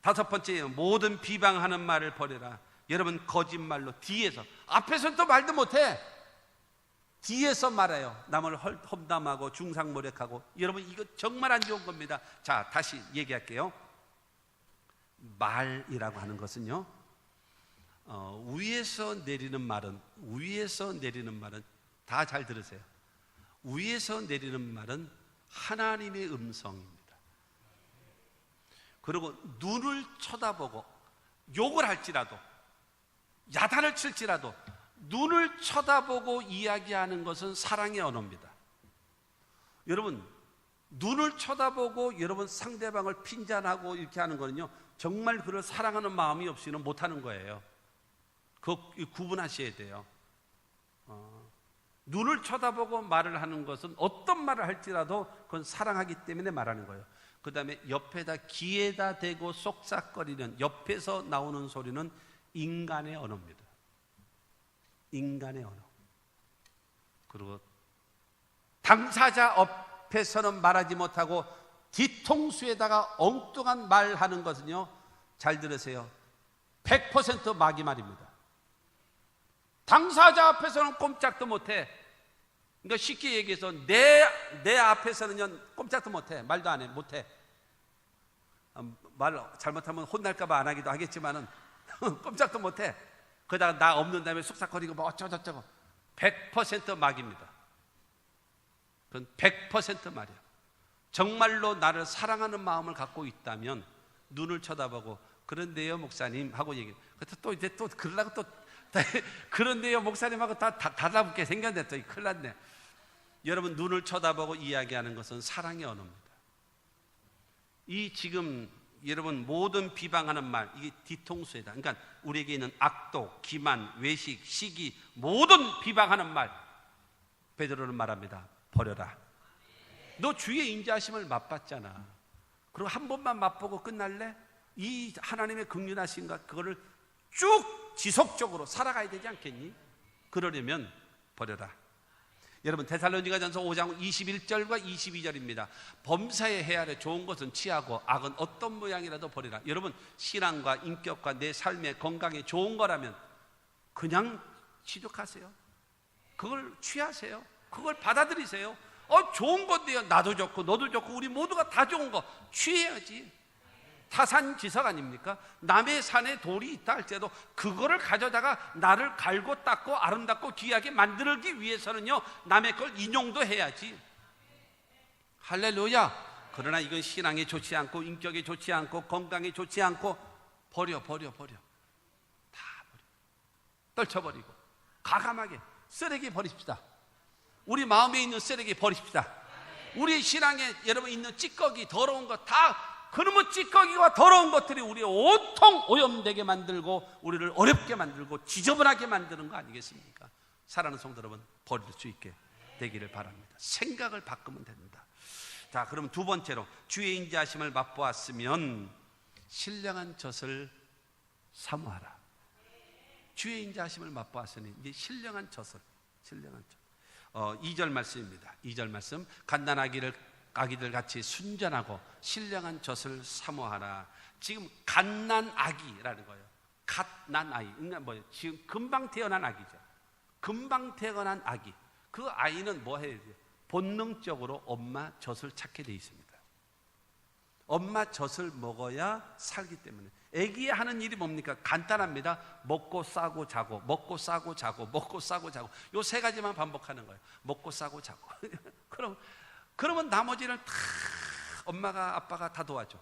5번째, 모든 비방하는 말을 버려라. 여러분 거짓말로 뒤에서, 앞에서는 또 말도 못해. 뒤에서 말해요. 남을 험담하고 중상모략하고. 여러분 이거 정말 안 좋은 겁니다. 자, 다시 얘기할게요. 말이라고 하는 것은요, 위에서 내리는 말은 다 잘 들으세요. 위에서 내리는 말은 하나님의 음성입니다. 그리고 눈을 쳐다보고 욕을 할지라도 야단을 칠지라도 눈을 쳐다보고 이야기하는 것은 사랑의 언어입니다. 여러분 눈을 쳐다보고 여러분 상대방을 핀잔하고 이렇게 하는 거는요, 정말 그를 사랑하는 마음이 없이는 못하는 거예요. 그거 구분하셔야 돼요. 눈을 쳐다보고 말을 하는 것은 어떤 말을 할지라도 그건 사랑하기 때문에 말하는 거예요. 그 다음에 옆에다 귀에다 대고 속삭거리는, 옆에서 나오는 소리는 인간의 언어입니다. 인간의 언어. 그리고 당사자 앞에서는 말하지 못하고 뒤통수에다가 엉뚱한 말하는 것은요, 잘 들으세요, 100% 마귀 말입니다. 당사자 앞에서는 꼼짝도 못해. 그러니까 쉽게 얘기해서 내 앞에서는 꼼짝도 못해. 말도 안 해. 못해. 말 잘못하면 혼날까봐 안 하기도 하겠지만은 꼼짝도 못해. 그러다가 나 없는 다음에 쑥삭거리고 뭐 어쩌고저쩌고. 100% 마귀입니다. 그건 100% 말이야. 정말로 나를 사랑하는 마음을 갖고 있다면 눈을 쳐다보고, 그런데요 목사님 하고 얘기해. 또 이제 또 그러려고 또 그런데요 목사님하고 다 달라붙게 생겼네. 또 큰일 났네. 여러분 눈을 쳐다보고 이야기하는 것은 사랑의 언어입니다. 이 지금 여러분 모든 비방하는 말 이게 뒤통수에다. 그러니까 우리에게 있는 악독, 기만, 외식, 시기 모든 비방하는 말 베드로는 말합니다. 버려라. 너 주의 인자하심을 맛봤잖아. 그리고 한 번만 맛보고 끝날래? 이 하나님의 긍휼하심과 그거를 쭉 지속적으로 살아가야 되지 않겠니? 그러려면 버려라. 여러분 데살로니가전서 5장 21절과 22절입니다. 범사에 헤아려 좋은 것은 취하고 악은 어떤 모양이라도 버리라. 여러분 신앙과 인격과 내 삶의 건강에 좋은 거라면 그냥 취득하세요. 그걸 취하세요. 그걸 받아들이세요. 좋은 건데요. 나도 좋고 너도 좋고 우리 모두가 다 좋은 거 취해야지. 타산지석 아닙니까? 남의 산에 돌이 있다 할지라도 그거를 가져다가 나를 갈고 닦고 아름답고 귀하게 만들기 위해서는요 남의 걸 인용도 해야지. 할렐루야. 그러나 이건 신앙에 좋지 않고 인격에 좋지 않고 건강에 좋지 않고 버려. 다 버려. 떨쳐버리고 과감하게 쓰레기 버립시다. 우리 마음에 있는 쓰레기 버립시다. 우리 신앙에 여러분 있는 찌꺼기 더러운 거 다 그러면 찌꺼기와 더러운 것들이 우리의 온통 오염되게 만들고 우리를 어렵게 만들고 지저분하게 만드는 거 아니겠습니까? 사랑하는 성도 여러분, 버릴 수 있게 되기를 바랍니다. 생각을 바꾸면 됩니다. 자, 그럼 두 번째로 주의 인자하심을 맛보았으면 신령한 젖을 사모하라. 주의 인자하심을 맛보았으니 이제 신령한 젖을 2절 말씀입니다. 2절 말씀, 아기들 같이 순전하고 신령한 젖을 사모하라. 지금 갓난 아기라는 거예요. 갓난 아이. 그러니까 뭐예요? 지금 금방 태어난 아기죠. 금방 태어난 아기. 그 아이는 뭐 해야 돼요? 본능적으로 엄마 젖을 찾게 돼 있습니다. 엄마 젖을 먹어야 살기 때문에. 아기에 하는 일이 뭡니까? 간단합니다. 먹고 싸고 자고, 먹고 싸고 자고, 먹고 싸고 자고. 요 세 가지만 반복하는 거예요. 먹고 싸고 자고. 그러면 나머지를 다 엄마가 아빠가 다 도와줘.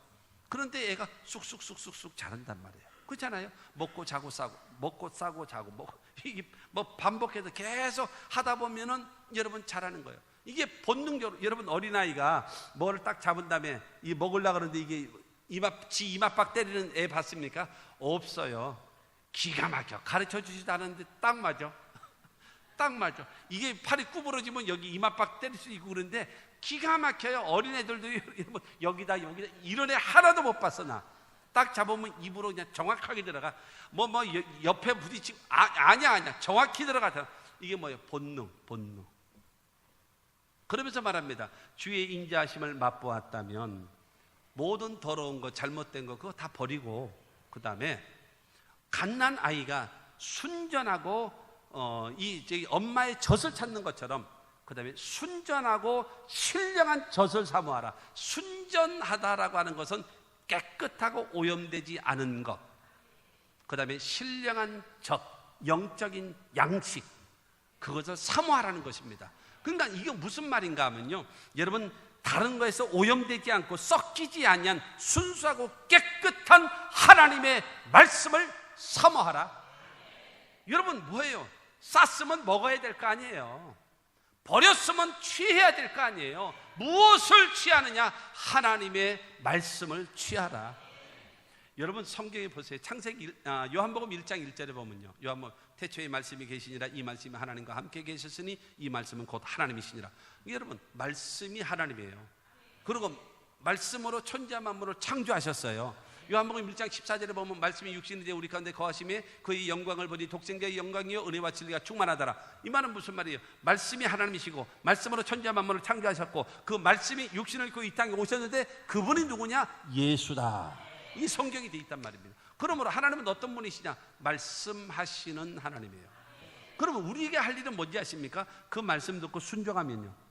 그런데 애가 쑥쑥 자란단 말이에요. 그렇잖아요. 먹고 자고 싸고, 먹고 싸고 자고, 이게 뭐 반복해서 계속 하다 보면은 여러분 자라는 거예요. 이게 본능적으로 여러분 어린아이가 뭐를 딱 잡은 다음에 이 먹으려고 그러는데 이게 이마박 때리는 애 봤습니까? 없어요. 기가 막혀. 가르쳐 주지도 않았는데 딱 맞아. 딱 맞아. 이게 팔이 구부러지면 여기 이마박 때릴 수 있고 그런데 기가 막혀요. 어린애들도 여기다 이런 애 하나도 못 봤어. 나 딱 잡으면 입으로 그냥 정확하게 들어가. 옆에 부딪히고 아니야 정확히 들어가잖아. 이게 뭐예요? 본능. 그러면서 말합니다. 주의 인자하심을 맛보았다면 모든 더러운 거 잘못된 거 그거 다 버리고 그 다음에 갓난 아이가 순전하고 엄마의 젖을 찾는 것처럼 그 다음에 순전하고 신령한 젖을 사모하라. 순전하다라고 하는 것은 깨끗하고 오염되지 않은 것. 그 다음에 신령한 젖, 영적인 양식, 그것을 사모하라는 것입니다. 그러니까 이게 무슨 말인가 하면요, 여러분 다른 거에서 오염되지 않고 썩기지 아니한 순수하고 깨끗한 하나님의 말씀을 사모하라. 여러분 뭐예요? 쌌으면 먹어야 될 거 아니에요. 버렸으면 취해야 될 거 아니에요. 무엇을 취하느냐? 하나님의 말씀을 취하라. 여러분 성경에 보세요. 요한복음 1장 1절에 보면요, 요한복음 태초에 말씀이 계시니라 이 말씀이 하나님과 함께 계셨으니 이 말씀은 곧 하나님이시니라. 여러분 말씀이 하나님이에요. 그리고 말씀으로 천지와 만물을 창조하셨어요. 요한복음 1장 14절에 보면 말씀이 육신이 되어 우리 가운데 거하심에 그의 영광을 보니 독생자의 영광이요 은혜와 진리가 충만하더라. 이 말은 무슨 말이에요? 말씀이 하나님이시고 말씀으로 천지와 만물을 창조하셨고 그 말씀이 육신을 입고 이 땅에 오셨는데 그분이 누구냐? 예수다. 이 성경이 되어 있단 말입니다. 그러므로 하나님은 어떤 분이시냐? 말씀하시는 하나님이에요. 그러면 우리에게 할 일은 뭔지 아십니까? 그 말씀 듣고 순종하면요,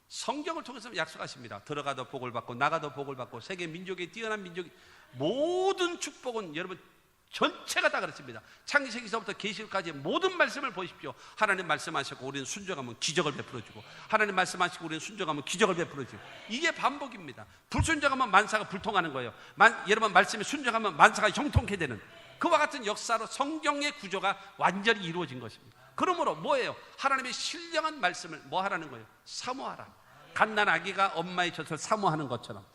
성경을 통해서 약속하십니다. 들어가도 복을 받고 나가도 복을 받고 세계 민족의 뛰어난 민족이 모든 축복은 여러분 전체가 다 그렇습니다. 창세기서부터 계시록까지 모든 말씀을 보십시오. 하나님 말씀하시고 우리는 순종하면 기적을 베풀어주고 하나님 말씀하시고 우리는 순종하면 기적을 베풀어주고 이게 반복입니다. 불순종하면 만사가 불통하는 거예요. 여러분 말씀에 순종하면 만사가 형통케 되는 그와 같은 역사로 성경의 구조가 완전히 이루어진 것입니다. 그러므로 뭐예요? 하나님의 신령한 말씀을 뭐 하라는 거예요? 사모하라. 갓난 아기가 엄마의 젖을 사모하는 것처럼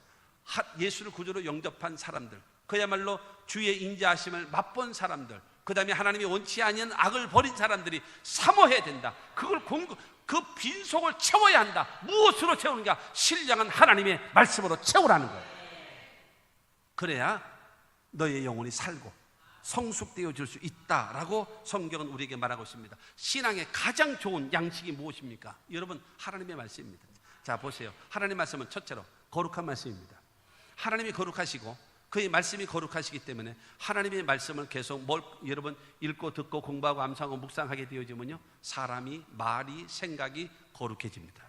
예수를 구주로 영접한 사람들, 그야말로 주의 인자하심을 맛본 사람들, 그 다음에 하나님이 원치 않은 악을 버린 사람들이 사모해야 된다. 그 빈속을 채워야 한다. 무엇으로 채우는가? 신령한 하나님의 말씀으로 채우라는 거예요. 그래야 너의 영혼이 살고 성숙되어 질 수 있다라고 성경은 우리에게 말하고 있습니다. 신앙의 가장 좋은 양식이 무엇입니까? 여러분, 하나님의 말씀입니다. 자, 보세요. 하나님의 말씀은 첫째로 거룩한 말씀입니다. 하나님이 거룩하시고 그의 말씀이 거룩하시기 때문에 하나님의 말씀을 계속 여러분 읽고 듣고 공부하고 암송하고 묵상하게 되어지면요, 사람이, 말이, 생각이 거룩해집니다.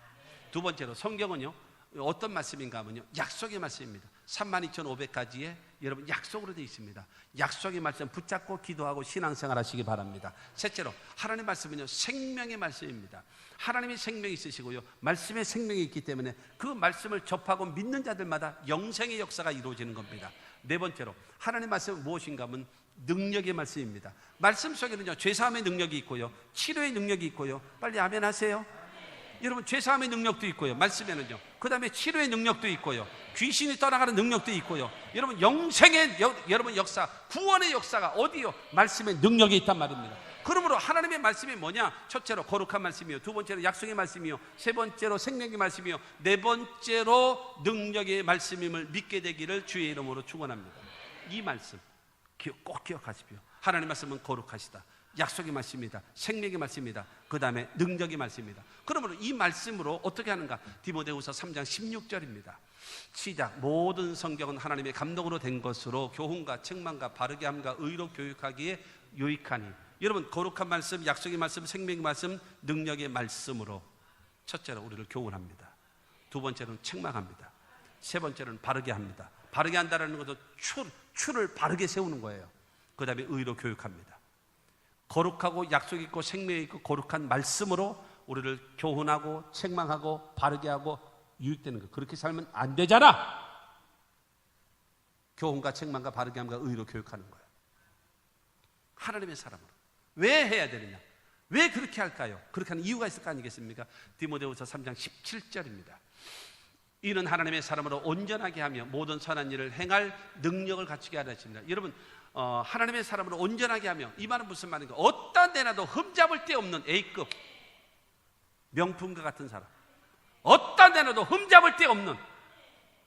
두 번째로 성경은요, 어떤 말씀인가 하면요, 약속의 말씀입니다. 32,500가지의 여러분 약속으로 되어 있습니다. 약속의 말씀 붙잡고 기도하고 신앙생활 하시기 바랍니다. 셋째로 하나님의 말씀은요, 생명의 말씀입니다. 하나님이 생명이 있으시고요, 말씀에 생명이 있기 때문에 그 말씀을 접하고 믿는 자들마다 영생의 역사가 이루어지는 겁니다. 네 번째로 하나님의 말씀은 무엇인가 하면 능력의 말씀입니다. 말씀 속에는요, 죄사함의 능력이 있고요, 치료의 능력이 있고요. 빨리 아멘 하세요. 여러분, 죄사함의 능력도 있고요, 말씀에는요. 그 다음에 치료의 능력도 있고요, 귀신이 떠나가는 능력도 있고요. 여러분, 영생의 여러분 역사, 구원의 역사가 어디요? 말씀에 능력이 있단 말입니다. 그러므로 하나님의 말씀이 뭐냐? 첫째로 거룩한 말씀이요, 두 번째로 약속의 말씀이요, 세 번째로 생명의 말씀이요, 네 번째로 능력의 말씀임을 믿게 되기를 주의 이름으로 축원합니다. 이 말씀 꼭 기억하십시오. 하나님의 말씀은 거룩하시다. 약속의 말씀입니다. 생명의 말씀입니다. 그 다음에 능력의 말씀입니다. 그러므로 이 말씀으로 어떻게 하는가? 디모데후서 3장 16절입니다. 시작. 모든 성경은 하나님의 감동으로 된 것으로 교훈과 책망과 바르게 함과 의로 교육하기에 유익하니. 여러분, 거룩한 말씀, 약속의 말씀, 생명의 말씀, 능력의 말씀으로 첫째로 우리를 교훈합니다. 두 번째로는 책망합니다. 세 번째로는 바르게 합니다. 바르게 한다는 것은 추를 바르게 세우는 거예요. 그 다음에 의로 교육합니다. 거룩하고 약속 있고 생명 있고 거룩한 말씀으로 우리를 교훈하고 책망하고 바르게 하고 유익되는 거. 그렇게 살면 안 되잖아. 교훈과 책망과 바르게 함과 의로 교육하는 거예요. 하나님의 사람으로. 왜 해야 되느냐? 왜 그렇게 할까요? 그렇게 하는 이유가 있을 거 아니겠습니까? 디모데후서 3장 17절입니다. 이는 하나님의 사람으로 온전하게 하며 모든 선한 일을 행할 능력을 갖추게 하라 했습니다. 여러분, 하나님의 사람으로 온전하게 하며, 이 말은 무슨 말인가? 어떤 데나도 흠잡을 데 없는 A급 명품과 같은 사람, 어떤 데나도 흠잡을 데 없는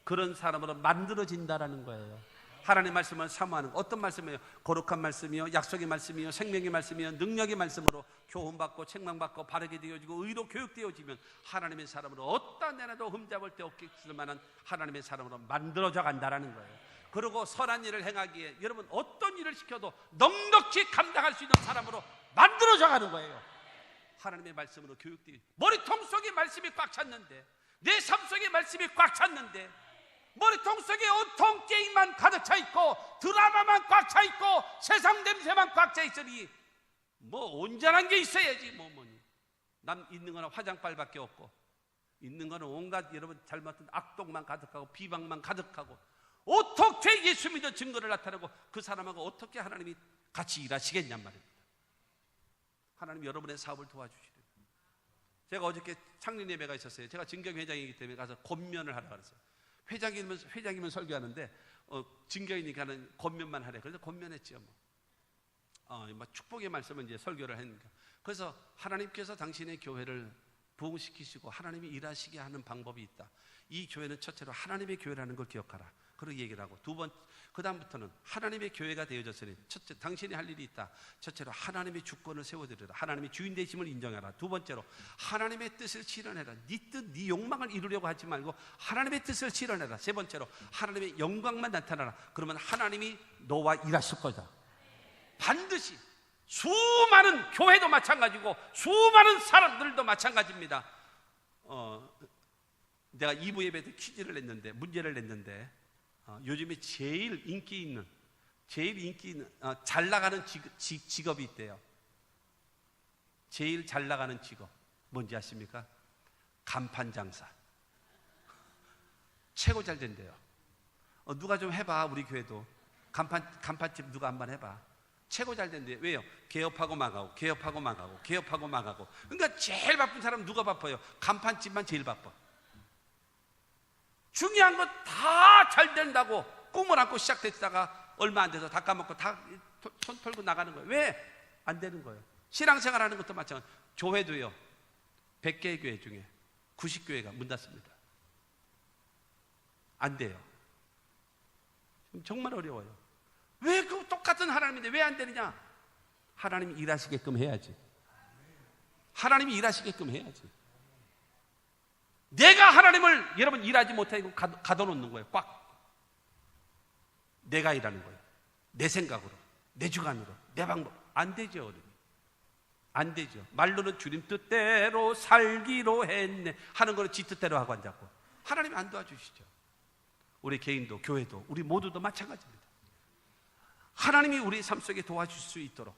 그런 사람으로 만들어진다라는 거예요. 하나님의 말씀을 사모하는 거. 어떤 말씀이에요? 거룩한 말씀이요, 약속의 말씀이요, 생명의 말씀이요, 능력의 말씀으로 교훈받고 책망받고 바르게 되어지고 의로 교육되어지면 하나님의 사람으로 어떤 데나도 흠잡을 데 없게 쓸 만한 하나님의 사람으로 만들어져 간다라는 거예요. 그리고 선한 일을 행하기에 여러분 어떤 일을 시켜도 넉넉히 감당할 수 있는 사람으로 만들어져 가는 거예요. 하나님의 말씀으로 교육되어, 머리통 속에 말씀이 꽉 찼는데, 내 삶 속에 말씀이 꽉 찼는데, 머리통 속에 온통 게임만 가득 차 있고 드라마만 꽉 차 있고 세상 냄새만 꽉 차 있으니 뭐 온전한 게 있어야지. 뭐니 남 있는 거는 화장빨밖에 없고, 있는 거는 온갖 여러분 잘못된 악독만 가득하고 비방만 가득하고, 어떻게 예수 믿어 증거를 나타내고 그 사람하고 어떻게 하나님이 같이 일하시겠냔 말입니다. 하나님 여러분의 사업을 도와주시려고. 제가 어저께 창립 예배가 있었어요. 제가 증경회장이기 때문에 가서 권면을 하라 그랬어요. 회장이면 설교하는데 증경이니까는 권면만 하래. 그래서 권면했죠. 뭐 축복의 말씀은 이제 설교를 했으니까. 그래서 하나님께서 당신의 교회를 부흥시키시고 하나님이 일하시게 하는 방법이 있다. 이 교회는 첫째로 하나님의 교회라는 걸 기억하라. 그렇게 얘기를 하고, 그 다음부터는 하나님의 교회가 되어졌으니 첫째, 당신이 할 일이 있다. 첫째로 하나님의 주권을 세워드리라. 하나님의 주인 되심을 인정하라. 두 번째로 하나님의 뜻을 실현해라. 네 뜻, 네 욕망을 이루려고 하지 말고 하나님의 뜻을 실현해라. 세 번째로 하나님의 영광만 나타나라. 그러면 하나님이 너와 일하실 거다. 반드시. 수많은 교회도 마찬가지고 수많은 사람들도 마찬가지입니다. 내가 2부 예배 때 퀴즈를 냈는데, 문제를 냈는데, 요즘에 제일 인기 있는 잘 나가는 직업이 있대요. 제일 잘 나가는 직업 뭔지 아십니까? 간판 장사. 최고 잘 된대요. 누가 좀 해봐. 우리 교회도 간판집 누가 한번 해봐. 최고 잘 된대요. 왜요? 개업하고 망하고 개업하고 망하고 개업하고 망하고. 그러니까 제일 바쁜 사람 누가 바빠요? 간판집만 제일 바빠. 중요한 거 다 잘 된다고 꿈을 안고 시작됐다가 얼마 안 돼서 다 까먹고 다 손 털고 나가는 거예요. 왜? 안 되는 거예요. 신앙생활 하는 것도 마찬가지. 교회도요, 100개의 교회 중에 90교회가 문 닫습니다. 안 돼요. 정말 어려워요. 왜 그 똑같은 하나님인데 왜 안 되느냐? 하나님이 일하시게끔 해야지. 하나님이 일하시게끔 해야지. 내가 하나님을 여러분 일하지 못하고 가둬놓는 거예요. 꽉. 내가 일하는 거예요. 내 생각으로, 내 주관으로, 내 방법. 안 되죠, 어른이. 안 되죠. 말로는 주님 뜻대로 살기로 했네 하는 거는 지 뜻대로 하고 앉았고, 하나님이 안 도와주시죠. 우리 개인도 교회도 우리 모두도 마찬가지입니다. 하나님이 우리 삶 속에 도와줄 수 있도록,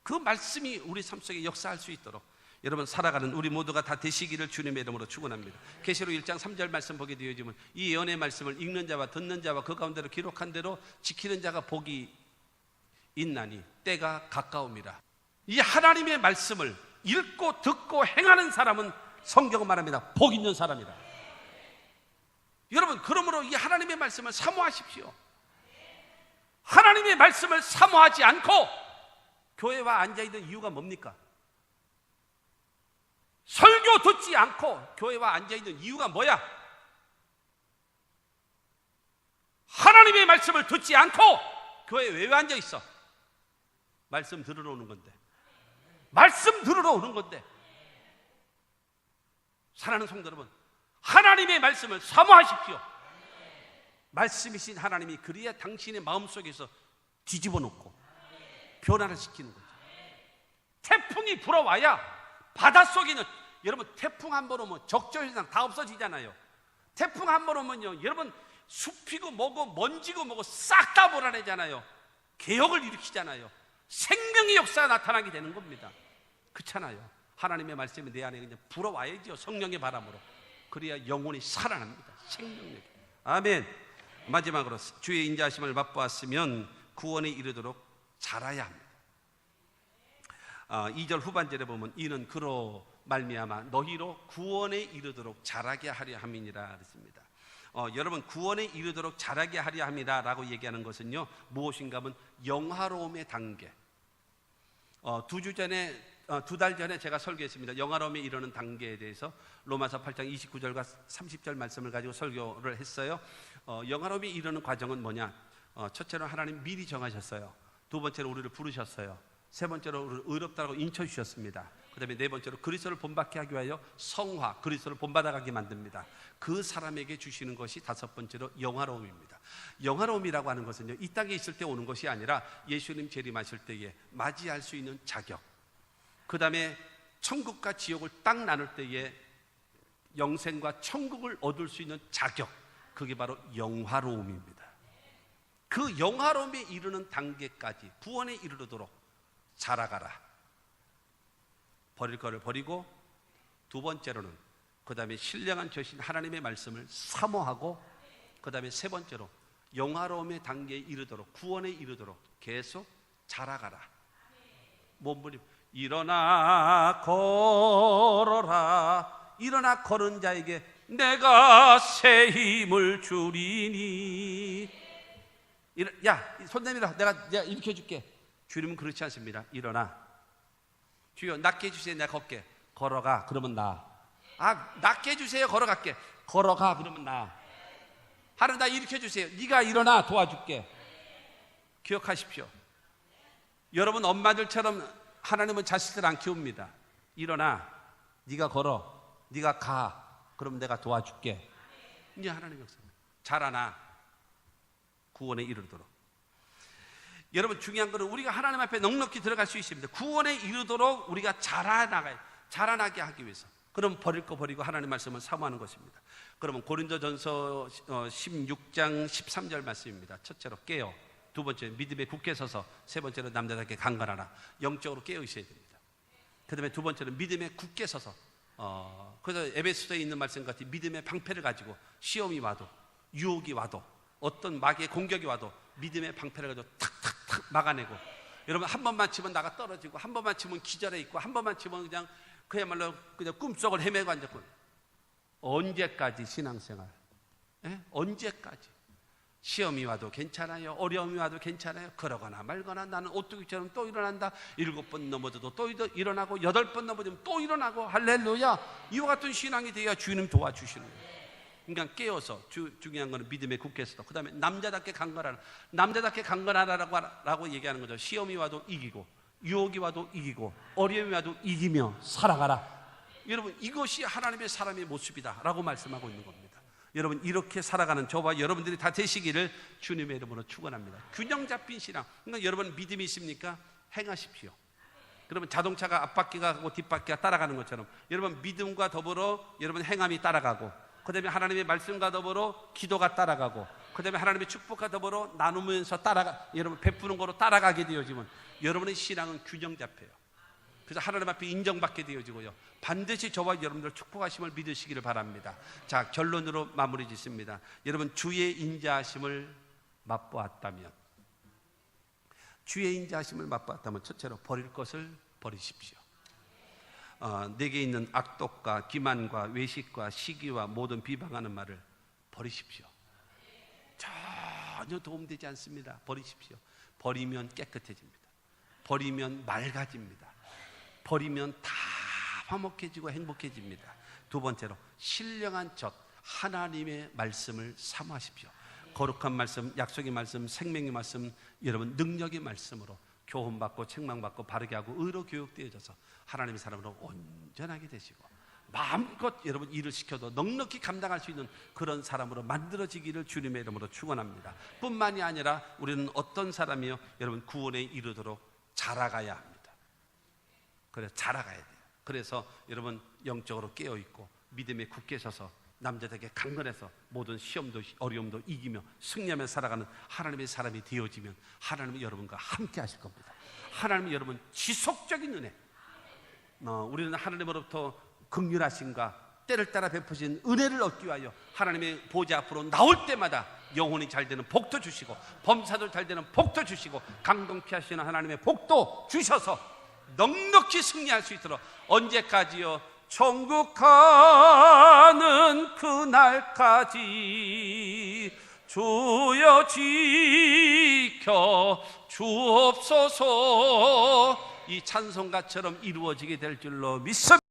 그 말씀이 우리 삶 속에 역사할 수 있도록 여러분 살아가는 우리 모두가 다 되시기를 주님의 이름으로 축원합니다. 계시록 1장 3절 말씀 보게 되어지면 이 예언의 말씀을 읽는 자와 듣는 자와 그 가운데로 기록한 대로 지키는 자가 복이 있나니 때가 가까움이라. 이 하나님의 말씀을 읽고 듣고 행하는 사람은 성경은 말합니다. 복 있는 사람이라. 여러분, 그러므로 이 하나님의 말씀을 사모하십시오. 하나님의 말씀을 사모하지 않고 교회와 앉아있는 이유가 뭡니까? 설교 듣지 않고 교회와 앉아있는 이유가 뭐야? 하나님의 말씀을 듣지 않고 교회에 왜 앉아있어? 말씀 들으러 오는 건데. 말씀 들으러 오는 건데. 사랑하는 성도 여러분, 하나님의 말씀을 사모하십시오. 말씀이신 하나님이 그래야 당신의 마음속에서 뒤집어 놓고 변화를 시키는 거죠. 태풍이 불어와야 바닷속에 있는, 여러분 태풍 한 번 오면 적조현상 다 없어지잖아요. 태풍 한 번 오면요, 여러분 숲이고 뭐고 먼지고 뭐고 싹 다 몰아내잖아요. 개혁을 일으키잖아요. 생명의 역사가 나타나게 되는 겁니다. 그렇잖아요. 하나님의 말씀이 내 안에 그냥 불어와야죠. 성령의 바람으로. 그래야 영혼이 살아납니다. 생명력이. 아멘. 마지막으로 주의 인자하심을 맛보았으면 구원에 이르도록 자라야 합니다. 2절 후반절에 보면 이는 그로 말미암아 너희로 구원에 이르도록 자라게 하려 함이니라 그랬습니다. 여러분, 구원에 이르도록 자라게 하려 함이라 라고 얘기하는 것은요, 무엇인가 하면 영화로움의 단계. 두 달 전에 제가 설교했습니다. 영화로움에 이르는 단계에 대해서 로마서 8장 29절과 30절 말씀을 가지고 설교를 했어요. 영화로움에 이르는 과정은 뭐냐? 첫째로 하나님 미리 정하셨어요. 두 번째로 우리를 부르셨어요. 세 번째로 우리를 의롭다고 인쳐주셨습니다. 그 다음에 네 번째로 그리스도를 본받게 하기 위하여 성화, 그리스도를 본받아가게 만듭니다. 그 사람에게 주시는 것이 다섯 번째로 영화로움입니다. 영화로움이라고 하는 것은요, 이 땅에 있을 때 오는 것이 아니라 예수님 재림하실 때에 맞이할 수 있는 자격, 그 다음에 천국과 지옥을 딱 나눌 때에 영생과 천국을 얻을 수 있는 자격, 그게 바로 영화로움입니다. 그 영화로움에 이르는 단계까지 구원에 이르도록 자라가라. 버릴 거를 버리고, 두 번째로는 그 다음에 신령한 저신 하나님의 말씀을 사모하고, 그 다음에 세 번째로 영화로움의 단계에 이르도록, 구원에 이르도록 계속 자라가라. 몸부림. 일어나 걸어라. 일어나 걸은 자에게 내가 새 힘을 주리니. 야, 손 내밀어. 내가 일으켜줄게. 주님은 그렇지 않습니다. 일어나. 주여 낫게 해주세요. 내가 걷게. 걸어가. 그러면 나. 낫게 해주세요. 걸어갈게. 걸어가. 그러면 나. 하나님 나 일으켜주세요. 네가 일어나. 도와줄게. 기억하십시오. 여러분 엄마들처럼 하나님은 자식들 안 키웁니다. 일어나. 네가 걸어. 네가 가. 그럼 내가 도와줄게. 이제 하나님의 역사입니다. 자라나. 구원에 이르도록. 여러분 중요한 것은 우리가 하나님 앞에 넉넉히 들어갈 수 있습니다. 구원에 이르도록 우리가 자라나게 하기 위해서. 그럼 버릴 거 버리고 하나님 말씀을 사모하는 것입니다. 그러면 고린도전서 16장 13절 말씀입니다. 첫째로 깨어, 두 번째 믿음에 굳게 서서, 세 번째로 남자답게 강건하라. 영적으로 깨어 있어야 됩니다. 그 다음에 두 번째는 믿음에 굳게 서서, 그래서 에베소서에 있는 말씀 같이 믿음의 방패를 가지고 시험이 와도, 유혹이 와도, 어떤 마귀의 공격이 와도 믿음의 방패를 가지고 탁탁탁 막아내고, 여러분 한 번만 치면 나가 떨어지고, 한 번만 치면 기절해 있고, 한 번만 치면 그야말로 그냥 꿈속을 헤매고 앉았고. 언제까지 신앙생활? 언제까지? 시험이 와도 괜찮아요. 어려움이 와도 괜찮아요. 그러거나 말거나 나는 오뚜기처럼 또 일어난다. 7번 넘어져도 또 일어나고 8번 넘어지면 또 일어나고 할렐루야. 이와 같은 신앙이 되어야 주님 도와주시는 거예요. 그러니까 깨어서 중요한 거는 믿음의 굳게서도 그 다음에 남자답게 강건하라. 남자답게 강건하라고 얘기하는 거죠. 시험이 와도 이기고 유혹이 와도 이기고 어려움이 와도 이기며 살아가라. 여러분 이것이 하나님의 사람의 모습이다 라고 말씀하고 있는 겁니다. 여러분 이렇게 살아가는 저와 여러분들이 다 되시기를 주님의 이름으로 축원합니다. 균형 잡힌 신앙. 그러니까 여러분 믿음이 있습니까? 행하십시오. 그러면 자동차가 앞바퀴가 가고 뒷바퀴가 따라가는 것처럼 여러분 믿음과 더불어 여러분 행함이 따라가고 그 다음에 하나님의 말씀과 더불어 기도가 따라가고 그 다음에 하나님의 축복과 더불어 나누면서 여러분 베푸는 거로 따라가게 되어지면 여러분의 신앙은 균형 잡혀요. 그래서 하나님 앞에 인정받게 되어지고요. 반드시 저와 여러분들 축복하심을 믿으시기를 바랍니다. 자, 결론으로 마무리 짓습니다. 여러분 주의 인자하심을 맛보았다면 첫째로 버릴 것을 버리십시오. 내게 있는 악독과 기만과 외식과 시기와 모든 비방하는 말을 버리십시오. 전혀 도움되지 않습니다. 버리십시오. 버리면 깨끗해집니다. 버리면 맑아집니다. 버리면 다 화목해지고 행복해집니다. 두 번째로 신령한 젖 하나님의 말씀을 사모하십시오. 거룩한 말씀, 약속의 말씀, 생명의 말씀, 여러분 능력의 말씀으로 교훈받고 책망받고 바르게 하고 의로 교육되어져서 하나님의 사람으로 온전하게 되시고 마음껏 여러분 일을 시켜도 넉넉히 감당할 수 있는 그런 사람으로 만들어지기를 주님의 이름으로 축원합니다. 뿐만이 아니라 우리는 어떤 사람이요? 여러분 구원에 이르도록 자라가야 합니다. 그래서 자라가야 돼요. 그래서 여러분 영적으로 깨어있고 믿음에 굳게 서서 남자답게 강건해서 모든 시험도 어려움도 이기며 승리하며 살아가는 하나님의 사람이 되어지면 하나님이 여러분과 함께 하실 겁니다. 하나님이 여러분 지속적인 은혜, 우리는 하나님으로부터 긍휼하심과 때를 따라 베푸신 은혜를 얻기 위하여 하나님의 보좌 앞으로 나올 때마다 영혼이 잘 되는 복도 주시고 범사도 잘 되는 복도 주시고 강동케 하시는 하나님의 복도 주셔서 넉넉히 승리할 수 있도록 언제까지요? 천국 가는 그날까지 주여 지켜 주옵소서. 이 찬송가처럼 이루어지게 될 줄로 믿습니다.